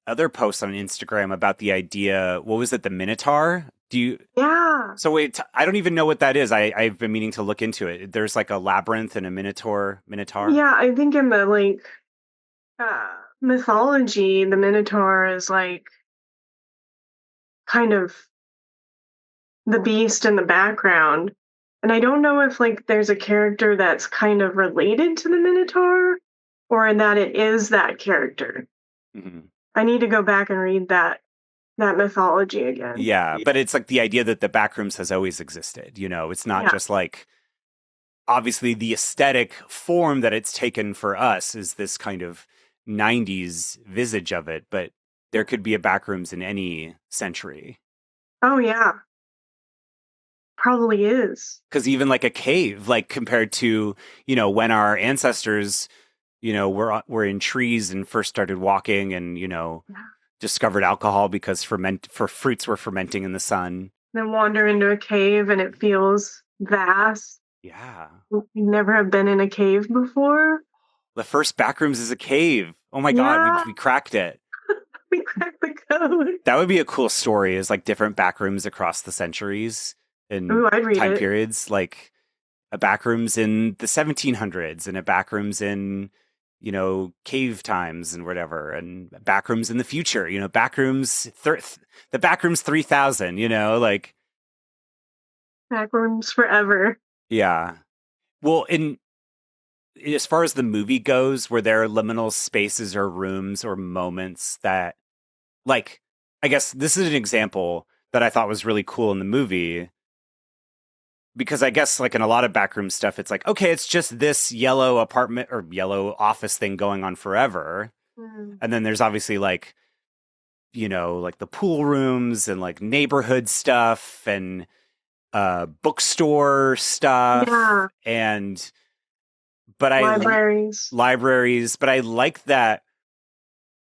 other post on Instagram about the idea. What was it? The Minotaur? Yeah. So wait, I don't even know what that is. I've been meaning to look into it. There's like a labyrinth and a Minotaur. Yeah, I think in the uh mythology, the Minotaur is like kind of the beast in the background. And I don't know if like there's a character that's kind of related to the Minotaur or that it is that character. Mhm. I need to go back and read that mythology again. Yeah, but it's like the idea that the Backrooms has always existed. It's not Yeah. just like, obviously the aesthetic form that it's taken for us is this kind of 90s visage of it, but there could be a Backrooms in any century. Oh yeah. Probably is. Because even like a cave, like compared to, when our ancestors, were in trees and first started walking and, Yeah. discovered alcohol because fruits were fermenting in the sun. Then wander into a cave and it feels vast. Yeah. You never have been in a cave before. The first Backrooms is a cave. Oh my God, we, Yeah, we cracked it. we cracked the code. That would be a cool story, is like different Backrooms across the centuries and Ooh, I'd read time it. periods, like a Backrooms in the 1700s and a Backrooms in, cave times and whatever, and Backrooms in the future, the Backrooms 3000, like, Backrooms forever. yeah. Well, as far as the movie goes, were there liminal spaces or rooms or moments that, like, I guess this is an example that I thought was really cool in the movie, because I guess like in a lot of backroom stuff, it's like, okay, it's just this yellow apartment or yellow office thing going on forever. Mm. And then there's obviously like, like the pool rooms and like neighborhood stuff and bookstore stuff Yeah, and but libraries. libraries, but I like that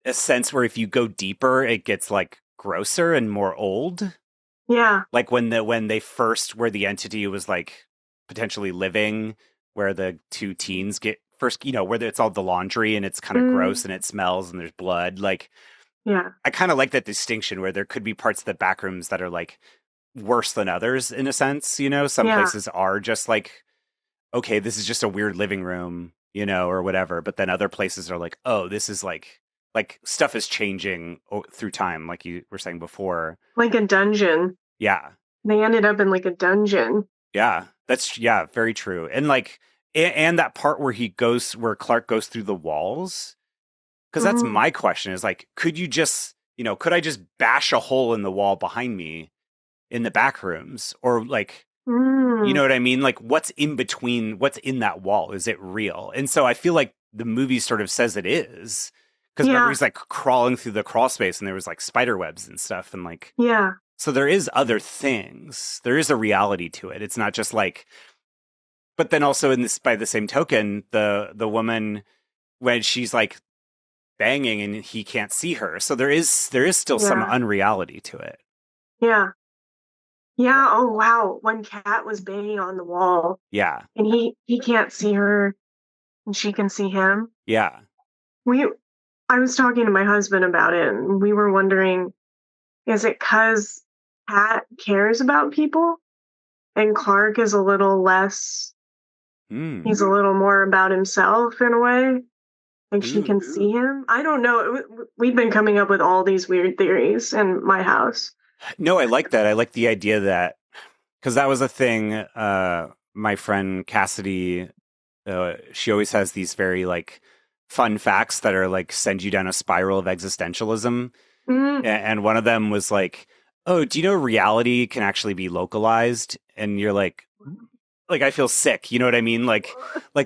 a sense where if you go deeper, it gets like grosser and more old. Yeah. Like when they first, where the entity was like potentially living, where the two teens get first, where it's all the laundry and it's kind of Mm. gross and it smells and there's blood. Like, Yeah. I kind of like that distinction where there could be parts of the back rooms that are like worse than others in a sense. Some Yeah. places are just like okay, this is just a weird living room, or whatever. But then other places are like, oh, this is like stuff is changing through time, like you were saying before. Like a dungeon. Yeah. They ended up in like a dungeon. Yeah. That's, yeah, very true. And like, and that part where Clark goes through the walls. Because that's Mm, my question is like, could you just, could I just bash a hole in the wall behind me in the back rooms? Or like, you mm, know what I mean? Like, what's in between? What's in that wall? Is it real? And so I feel like the movie sort of says it is. Because remember, yeah, he's like crawling through the crawl space and there was like spider webs and stuff. And like, yeah, so there is other things. There is a reality to it. It's not just like, but then also in this, by the same token, the woman, when she's like banging and he can't see her. So there is still some yeah, unreality to it. yeah. Yeah, oh wow. When Cat was banging on the wall Yeah. and he can't see her and she can see him. Yeah. We I was talking to my husband about it and we were wondering, is it 'cause Cat cares about people and Clark is a little less, Mm. he's a little more about himself in a way? Like she Ooh. can see him? I don't know. We've been coming up with all these weird theories in my house. No, I like that. I like the idea that because that was a thing. My friend Cassidy, she always has these very like fun facts that are like send you down a spiral of existentialism. Mm, And one of them was like, "Oh, do you know reality can actually be localized?" And you're like I feel sick. You know what I mean? Like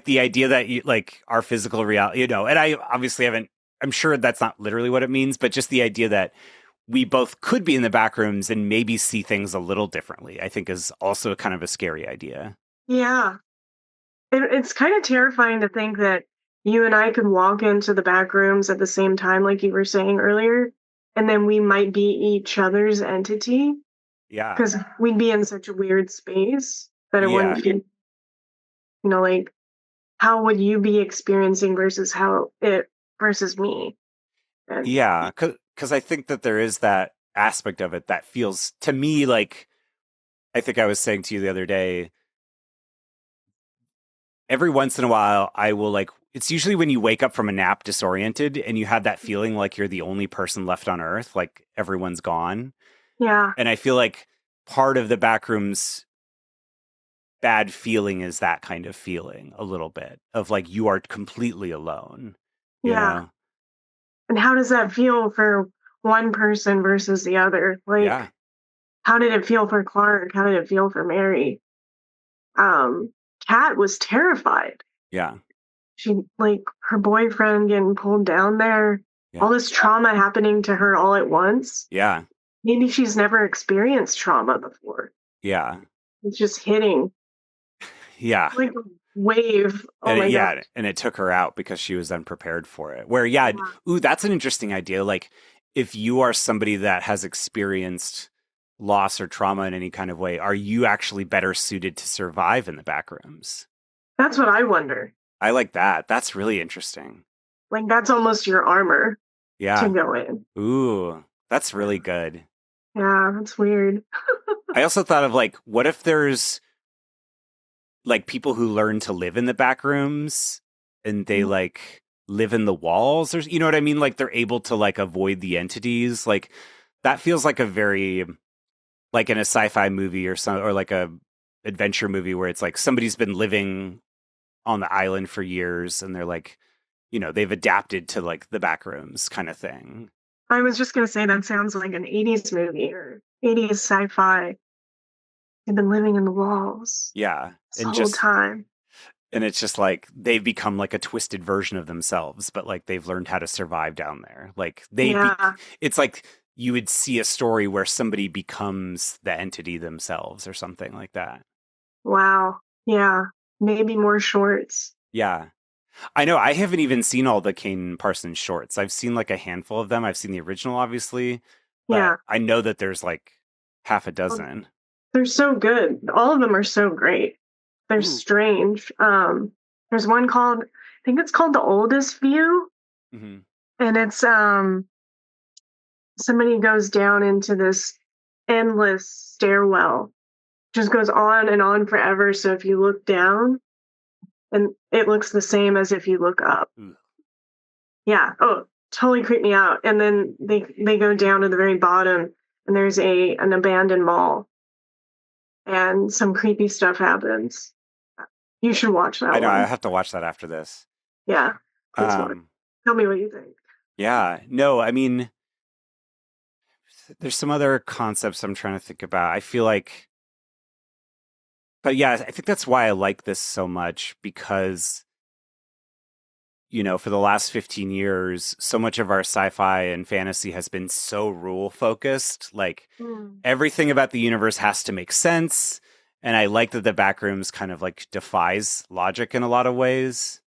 the idea that you like our physical reality, And I obviously haven't. I'm sure that's not literally what it means, but just the idea that we both could be in the back rooms and maybe see things a little differently, I think is also kind of a scary idea. yeah. It's kind of terrifying to think that you and I could walk into the back rooms at the same time, like you were saying earlier, and then we might be each other's entity Yeah. because we'd be in such a weird space that it Yeah. wouldn't be, like, how would you be experiencing versus how it versus me? And Yeah. Because I think that there is that aspect of it that feels to me like I think I was saying to you the other day, every once in a while, I will like, it's usually when you wake up from a nap disoriented and you have that feeling like you're the only person left on earth, like everyone's gone. yeah, And I feel like part of the Backrooms bad feeling is that kind of feeling a little bit of like you are completely alone, you yeah. know? And how does that feel for one person versus the other? Like, Yeah. how did it feel for Clark? How did it feel for Mary? Um, Kat was terrified. Yeah. She like her boyfriend getting pulled down there, all Yeah. this trauma happening to her all at once. Yeah. Maybe she's never experienced trauma before. Yeah. It's just hitting Yeah. like a wave. Oh my god. And it took her out because she was unprepared for it. Where, yeah, Yeah. ooh, that's an interesting idea. Like, if you are somebody that has experienced loss or trauma in any kind of way, are you actually better suited to survive in the back rooms? That's what I wonder. I like that. That's really interesting. Like that's almost your armor to Yeah. go in. Ooh, that's really good. Yeah, that's weird. I also thought of like, what if there's like people who learn to live in the back rooms and they like live in the walls, or you know what I mean, like they're able to like avoid the entities. Like that feels like a very like in a sci-fi movie or some or like a adventure movie where it's like somebody's been living on the island for years and they're like, they've adapted to like the back rooms kind of thing. I was just gonna say that sounds like an 80s movie or 80s sci-fi. They've been living in the walls Yeah. this whole time. And it's just like they've become like a twisted version of themselves, but like they've learned how to survive down there. Like Yeah. it's like you would see a story where somebody becomes the entity themselves or something like that. Wow. Yeah. Maybe more shorts. Yeah. I know I haven't even seen all the Kane Parsons shorts. I've seen like a handful of them. I've seen the original, obviously, but Yeah. I know that there's like half a Well, dozen. they're so good. All of them are so great. They're Ooh. strange. There's one called, I think it's called The Oldest View, Hmm. and it's somebody goes down into this endless stairwell. Just goes on and on forever. So if you look down, and it looks the same as if you look up. Ooh. Yeah. Oh, totally creeped me out. And then they go down to the very bottom, and there's an abandoned mall, and some creepy stuff happens. You should watch I that know, I one. have to watch that after this. Yeah, please watch. Tell me what you think. Yeah, no, I mean, there's some other concepts I'm trying to think about. I feel like, but yeah, I think that's why I like this so much because, for the last 15 years, so much of our sci-fi and fantasy has been so rule focused. Like everything about the universe has to make sense. And I like that the Backrooms kind of like defies logic in a lot of ways.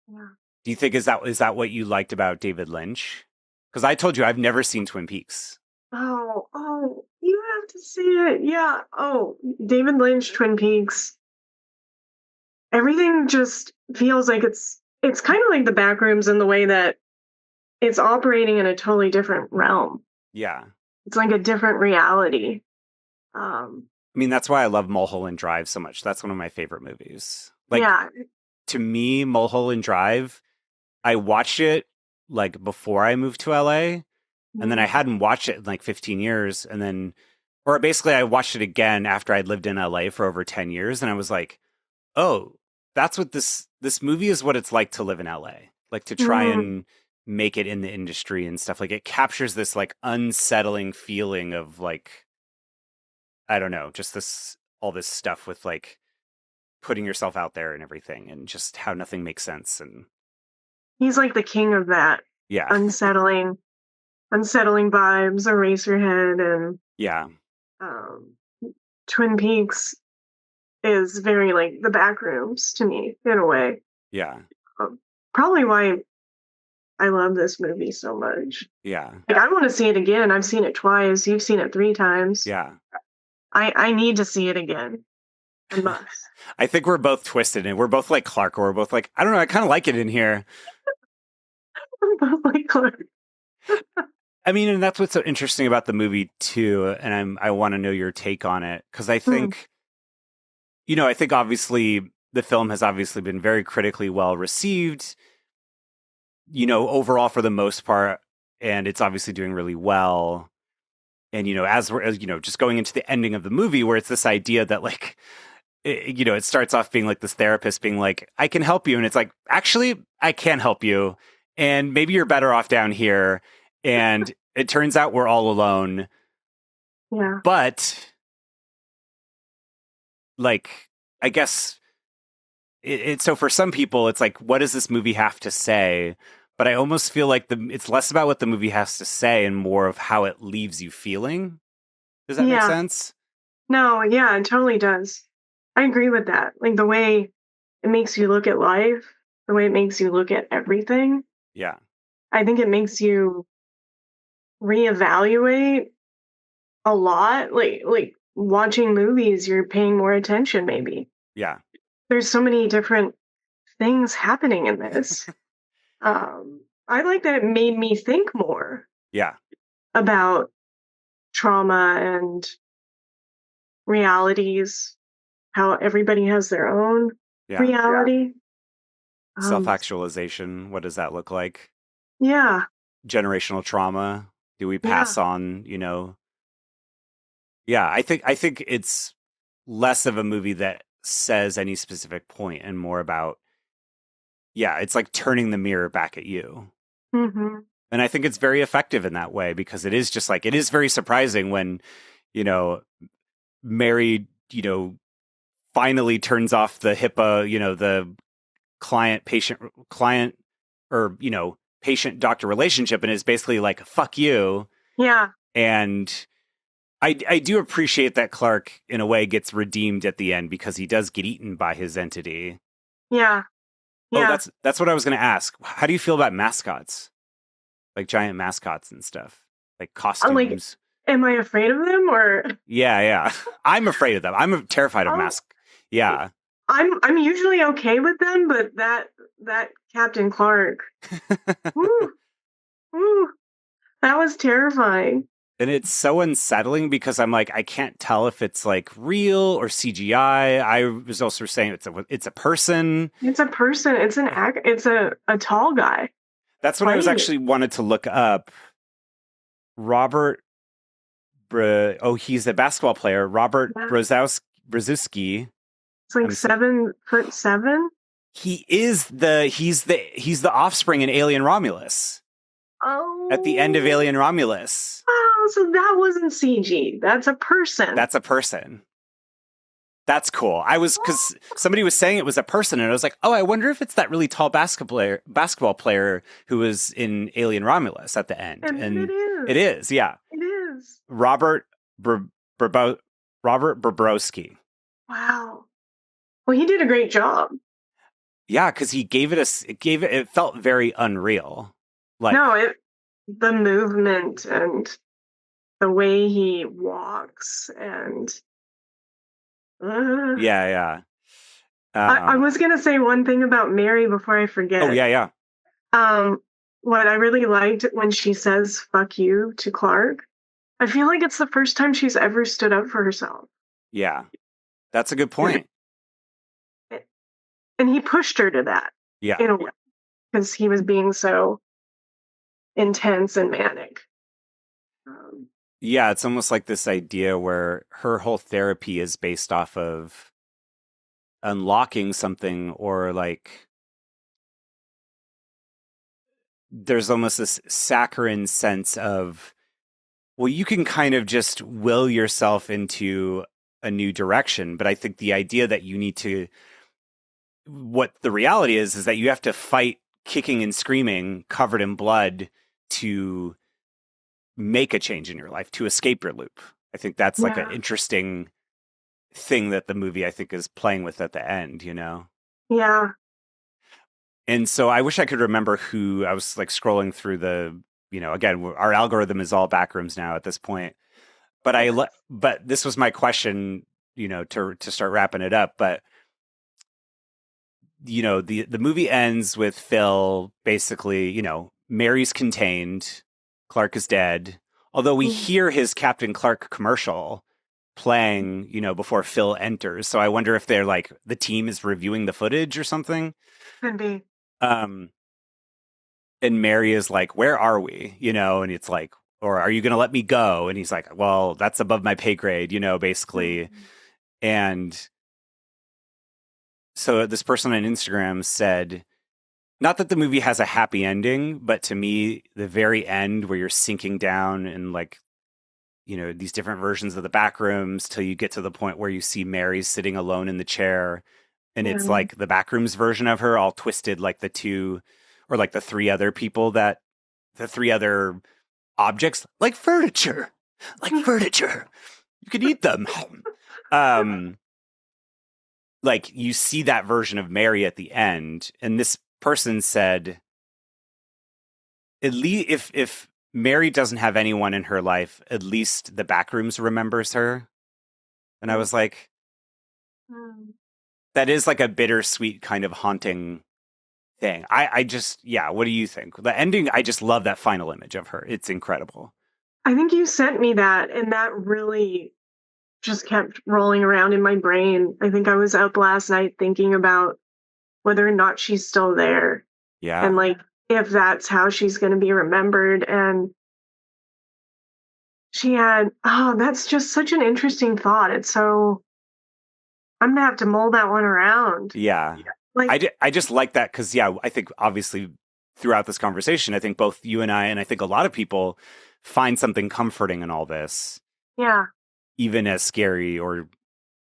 Yeah. Do you think is that what you liked about David Lynch? Because I told you I've never seen Twin Peaks. Oh, you have to see it. Yeah. Oh, David Lynch, Twin Peaks. Everything just feels like it's kind of like the Backrooms in the way that it's operating in a totally different realm. Yeah. It's like a different reality. I mean, that's why I love Mulholland Drive so much. That's one of my favorite movies. Like, yeah. To me, Mulholland Drive, I watched it like before I moved to LA, and then I hadn't watched it in like 15 years. And then, or basically, I watched it again after I'd lived in LA for over 10 years. And I was like, oh, that's what this movie is, what it's like to live in LA, like to try and make it in the industry and stuff. Like it captures this like unsettling feeling of like, I don't know, just all this stuff with like putting yourself out there and everything and just how nothing makes sense. And he's like the king of that. Yeah. Unsettling vibes, Eraserhead, and Yeah. Twin Peaks is very like the Backrooms to me in a way. Yeah. Probably why I love this movie so much. Yeah. Like I want to see it again. I've seen it twice. You've seen it 3 times. Yeah. I need to see it again. I must. I think we're both twisted and we're both like Clark, or we're both like, I don't know, I kind of like it in here. We're both like Clark. I mean, and that's what's so interesting about the movie too. And I want to know your take on it. Cause I think, I think obviously the film has obviously been very critically well received, overall for the most part. And it's obviously doing really well. And, as just going into the ending of the movie where it's this idea that like, it starts off being like this therapist being like, I can help you. And it's like, actually, I can't help you. And maybe you're better off down here. And it turns out we're all alone. Yeah. But like, I guess so for some people, it's like, what does this movie have to say? But I almost feel like it's less about what the movie has to say and more of how it leaves you feeling. Does that make sense? No, yeah, it totally does. I agree with that. Like the way it makes you look at life, the way it makes you look at everything. Yeah. I think it makes you reevaluate a lot. Like watching movies, you're paying more attention maybe. Yeah. There's so many different things happening in this. I like that it made me think more. Yeah. About trauma and realities, how everybody has their own reality. Self-actualization. What does that look like? Yeah. Generational trauma. Do we pass on, Yeah, I think it's less of a movie that says any specific point and more about, it's like turning the mirror back at you. Mm-hmm. And I think it's very effective in that way because it is just like, it is very surprising when, Mary, finally turns off the HIPAA, the client or, patient-doctor relationship and is basically like, fuck you. Yeah. And I do appreciate that Clark, in a way, gets redeemed at the end because he does get eaten by his entity. Yeah. Oh, that's what I was going to ask. How do you feel about mascots? Like giant mascots and stuff? Like costumes? Am I afraid of them or? Yeah. I'm afraid of them. I'm terrified of masks. Yeah. I'm usually okay with them, but that Captain Clark, woo, that was terrifying. And it's so unsettling because I'm like, I can't tell if it's like real or CGI. I was also saying it's a person. It's a person. It's an act. It's a tall guy That's what I was playing it. actually wanted to look up. Robert, he's the basketball player. Robert Yeah. Brzezinski. It's like I'm saying 7'7". he's the offspring in Alien Romulus. At the end of Oh, Alien Romulus. wow. So that wasn't CG. That's a person. That's a person. That's cool. Because somebody was saying it was a person, and I was like, oh, I wonder if it's that really tall basketball player who was in Alien Romulus at the end. And it is. It is, yeah. It is. Robert Bobrowski. Wow. Well, he did a great job. Yeah, because he gave it felt very unreal. Like, The movement and the way he walks and yeah. I was gonna say one thing about Mary before I forget. Oh yeah. What I really liked when she says "fuck you" to Clark, I feel like it's the first time she's ever stood up for herself. Yeah, that's a good point. And he pushed her to that. Yeah, in a way, because he was being so intense and manic. Yeah, it's almost like this idea where her whole therapy is based off of unlocking something, or like there's almost this saccharine sense of, well, you can kind of just will yourself into a new direction. But I think the idea that you need to, what the reality is that you have to fight kicking and screaming, covered in blood, to make a change in your life, to escape your loop. I think that's like an interesting thing that the movie, I think, is playing with at the end, you know? Yeah. And so I wish I could remember who. I was like scrolling through the, again, our algorithm is all Backrooms now at this point. But but this was my question, to start wrapping it up. But the movie ends with Phil basically, Mary's contained, Clark is dead. Although we hear his Captain Clark commercial playing, before Phil enters. So I wonder if they're like, the team is reviewing the footage or something. Could be. And Mary is like, where are we? And it's like, or are you going to let me go? And he's like, well, that's above my pay grade, basically. And so this person on Instagram said, not that the movie has a happy ending, but to me, the very end where you're sinking down and like, these different versions of the Backrooms till you get to the point where you see Mary sitting alone in the chair. And it's like the Backrooms version of her all twisted, like the two or like the three other objects, like furniture. You could eat them. Like you see that version of Mary at the end. And this person said, at least if Mary doesn't have anyone in her life, at least the Backrooms remembers her. And I was like, that is like a bittersweet kind of haunting thing. I just, what do you think? The ending, I just love that final image of her. It's incredible. I think you sent me that, and that really just kept rolling around in my brain. I think I was up last night thinking about whether or not she's still there. Yeah. And like, if that's how she's going to be remembered. And that's just such an interesting thought. It's so, I'm going to have to mull that one around. Yeah. Like, I just like that because, I think obviously throughout this conversation, I think both you and I think a lot of people find something comforting in all this. Yeah. Even as scary or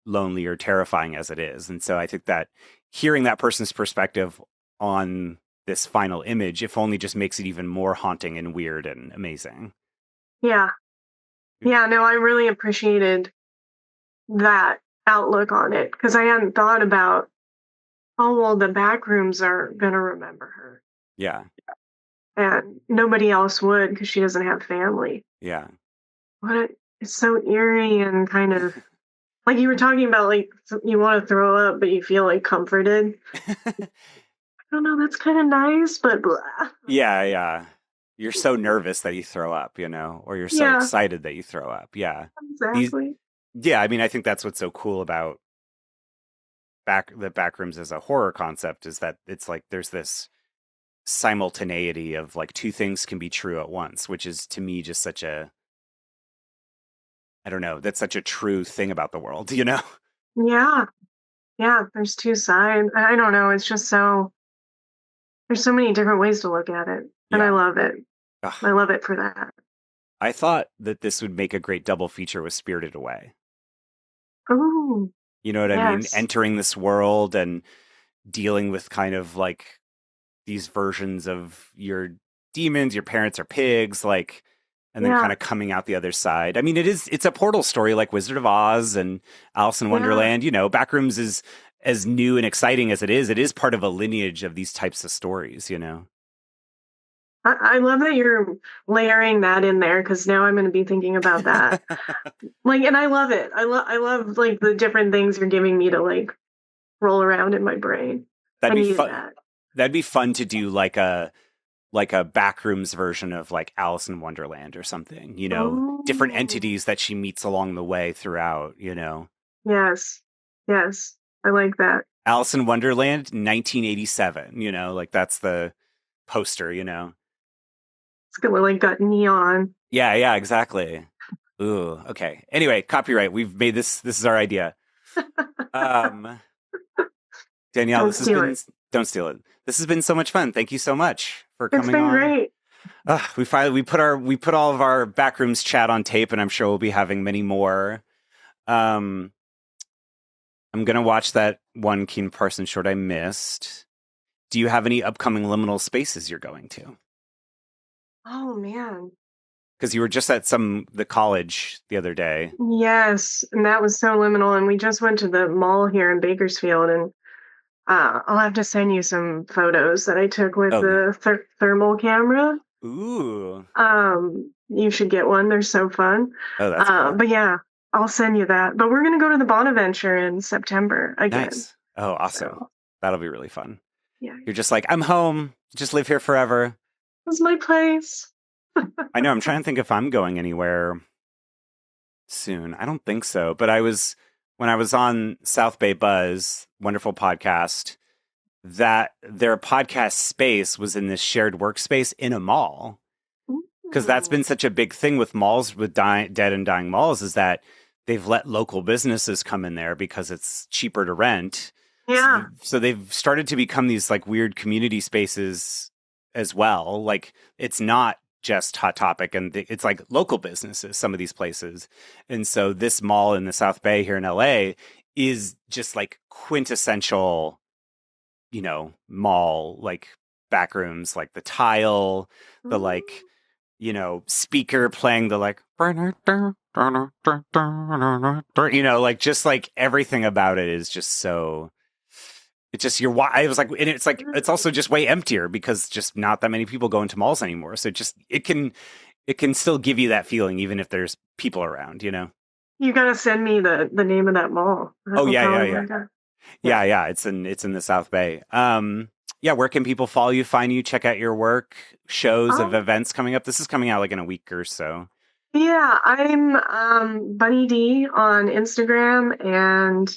lonely or terrifying as it is. And so I think that hearing that person's perspective on this final image, if only, just makes it even more haunting and weird and amazing. Yeah. Yeah, no, I really appreciated that outlook on it because I hadn't thought about, oh, well, the Backrooms are going to remember her. Yeah. And nobody else would because she doesn't have family. Yeah. It's so eerie and kind of like you were talking about, like you want to throw up, but you feel like comforted. I don't know. That's kind of nice, but blah. Yeah. You're so nervous that you throw up, or you're so Yeah, excited that you throw up. Yeah. These, exactly. yeah, I mean, I think that's what's so cool about the Backrooms as a horror concept is that it's like there's this simultaneity of like two things can be true at once, which is to me just such a, I don't know, that's such a true thing about the world, Yeah, yeah. There's two sides. I don't know. It's just so there's so many different ways to look at it, and I Yeah. love it. I Ugh. love it for that. I thought that this would make a great double feature with Spirited Away. Oh, You know what I mean? yes. Entering this world and dealing with kind of like these versions of your demons, your parents are pigs, like, and then kind Yeah, of coming out the other side. I mean, it's a portal story like Wizard of Oz and Alice in yeah. Wonderland. Backrooms is as new and exciting as it is. It is part of a lineage of these types of stories. I love that you're layering that in there because now I'm going to be thinking about that. Like, and I love it. I love like the different things you're giving me to like roll around in my brain. That'd I be needed fun. that. That'd be fun to do like a Backrooms version of like Alice in Wonderland or something, different Oh, entities that she meets along the way throughout. yes, yes. I like that. Alice in Wonderland, 1987, like that's the poster. It's gonna like got neon. Yeah, yeah, exactly. Ooh, okay. Anyway, copyright. We've made this. This is our idea. Um, Danielle, Don't this has steal been, it. don't steal it. This has been so much fun. Thank you so much for It's coming been on. great. We put all of our Backrooms chat on tape, and I'm sure we'll be having many more. Um, I'm gonna watch that one Keen Parsons short I missed. Do you have any upcoming liminal spaces you're going to? Oh man. Because you were just at the college the other day. Yes, and that was so liminal. And we just went to the mall here in Bakersfield, and I'll have to send you some photos that I took with Oh yeah. the thermal camera. Ooh. You should get one. They're so fun. Oh, that's cool. But yeah, I'll send you that. But we're gonna go to the Bonaventure in September again. Nice. Oh, awesome. So That'll be really fun. yeah, You're just like, I'm home. Just live here forever. this is my place. I know. I'm trying to think if I'm going anywhere soon. I don't think so. But when I was on South Bay Buzz, wonderful podcast, that their podcast space was in this shared workspace in a mall. Because that's Ooh. been such a big thing with malls, with dead and dying malls, is that they've let local businesses come in there because it's cheaper to rent. So, Yeah. so they've started to become these like weird community spaces as well. Like it's not just Hot Topic, and it's like local businesses, some of these places. And so this mall in the South Bay here in LA is just like quintessential, mall, like Backrooms, like the tile, the like, Ooh. speaker playing the like, like just like everything about it is just so. It's just I was like, and it's like it's also just way emptier because just not that many people go into malls anymore. So it can still give you that feeling even if there's people around. You gotta send me the name of that mall. That Oh will yeah, yeah, probably yeah, work out. Yeah. yeah. It's in the South Bay. Yeah. Where can people follow you, find you, check out your work, shows of Oh, events coming up? This is coming out like in a week or so. yeah. I'm Bunny Dee on Instagram, and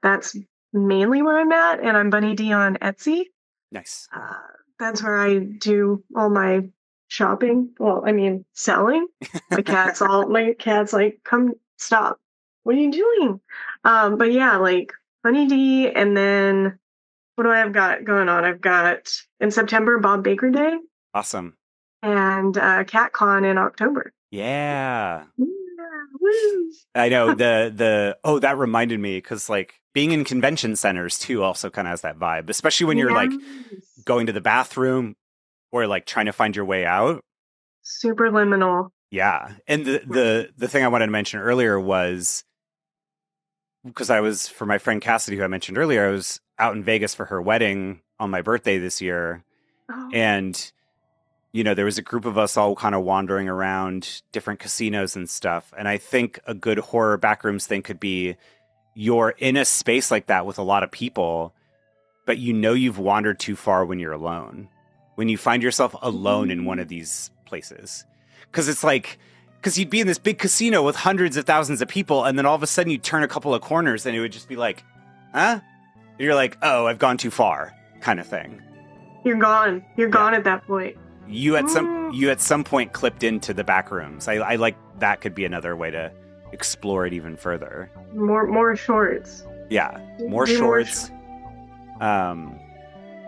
that's mainly where I'm at. And I'm Bunny Dee on Etsy. Nice. Uh, that's where I do all my shopping. Well, I mean, selling. My cat's like, come stop. What are you doing? But yeah, like Bunny D, and then what do I have got going on? I've got in September Bob Baker Day Awesome. and CatCon in October. Yeah. Yeah, woo. I know that reminded me because like being in convention centers too also kind of has that vibe, especially when you're like Yes. going to the bathroom or like trying to find your way out. Super liminal. Yeah. And the thing I wanted to mention earlier was because I was for my friend Cassidy, who I mentioned earlier, I was out in Vegas for her wedding on my birthday this year. Oh, And, there was a group of us all kind of wandering around different casinos and stuff. And I think a good horror Backrooms thing could be you're in a space like that with a lot of people, but you've wandered too far when you're alone. when you find yourself alone in one of these places. Because it's like, because you'd be in this big casino with hundreds of thousands of people, and then all of a sudden you turn a couple of corners and it would just be like, huh? And you're like, oh, I've gone too far, kind of thing. You're gone. You're gone at that point. You at some point clipped into the Backrooms. I like that could be another way to explore it even further. More shorts. Yeah, more shorts.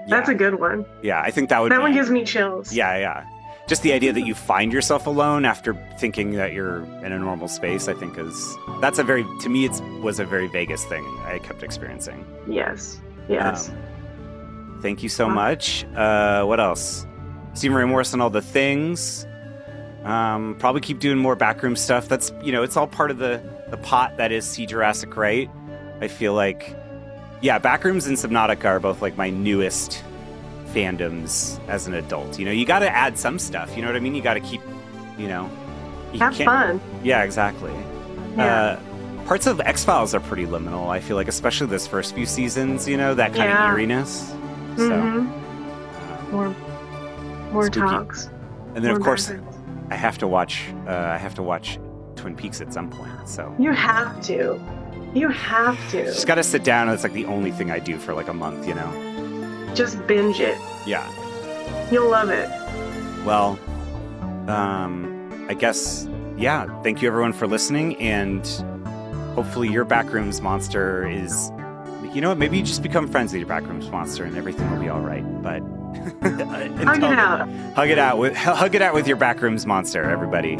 That's a good one. Yeah, I think that one gives me chills. Yeah. Just the idea that you find yourself alone after thinking that you're in a normal space, I think to me, it was a very Vegas thing I kept experiencing. Yes. Thank you so much. What else? Stephen Ray Morris and all the things. Probably keep doing more backroom stuff. That's, it's all part of the pot that is See Jurassic, right? I feel like, Backrooms and Subnautica are both like my newest fandoms as an adult. You got to add some stuff. You know what I mean? You got to keep, have fun. Yeah, exactly. Yeah. Parts of X-Files are pretty liminal, I feel like, especially this first few seasons, that kind of eeriness. Mm-hmm. More talks. And then, of course, I have to watch Twin Peaks at some point. So you have to. Just got to sit down, and it's like the only thing I do for like a month, Just binge it. Yeah. You'll love it. Well, I guess, thank you everyone for listening, and hopefully your Backrooms monster is, maybe you just become friends with your Backrooms monster and everything will be all right. But hug it out with your Backrooms monster, everybody.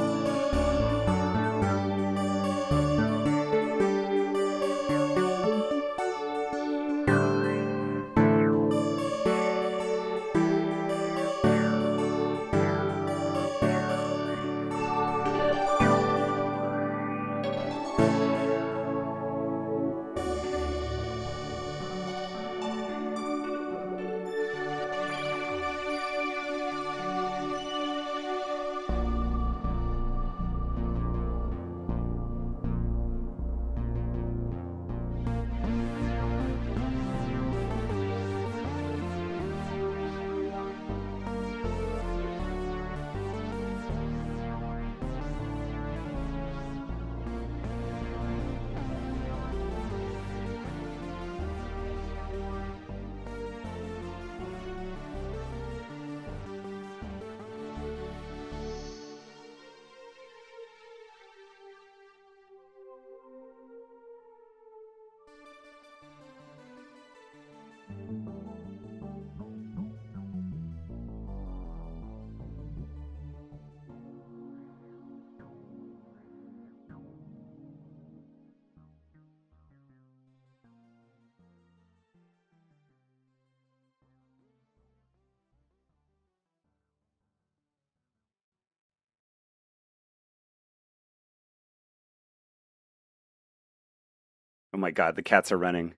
Oh my God, the cats are running.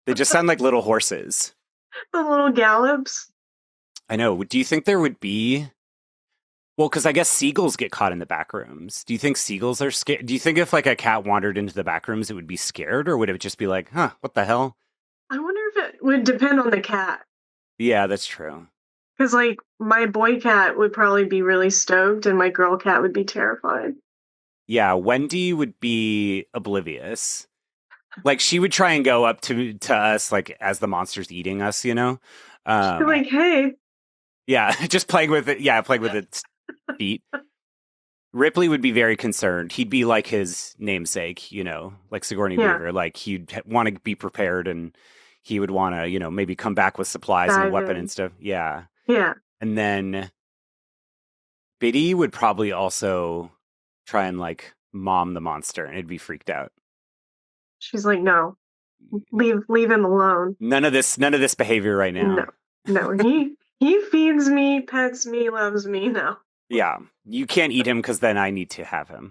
They just sound like little horses. The little gallops. I know. Do you think there would be... Well, because I guess seagulls get caught in the Backrooms. Do you think seagulls are scared? Do you think if like a cat wandered into the Backrooms, it would be scared? Or would it just be like, what the hell? I wonder if it would depend on the cat. Yeah, that's true. Because like my boy cat would probably be really stoked and my girl cat would be terrified. Yeah, Wendy would be oblivious. Like she would try and go up to us like as the monster's eating us, She'd be like, hey. Yeah, just playing with it. Yeah, playing with its feet. Ripley would be very concerned. He'd be like his namesake, like Sigourney Weaver. Like he'd want to be prepared and he would want to, maybe come back with supplies and a weapon and stuff. Yeah. Yeah. And then Biddy would probably also try and like mom the monster and it'd be freaked out. She's like, no, leave him alone. None of this behavior right now. No, he feeds me, pets me, loves me. No. Yeah, you can't eat him because then I need to have him.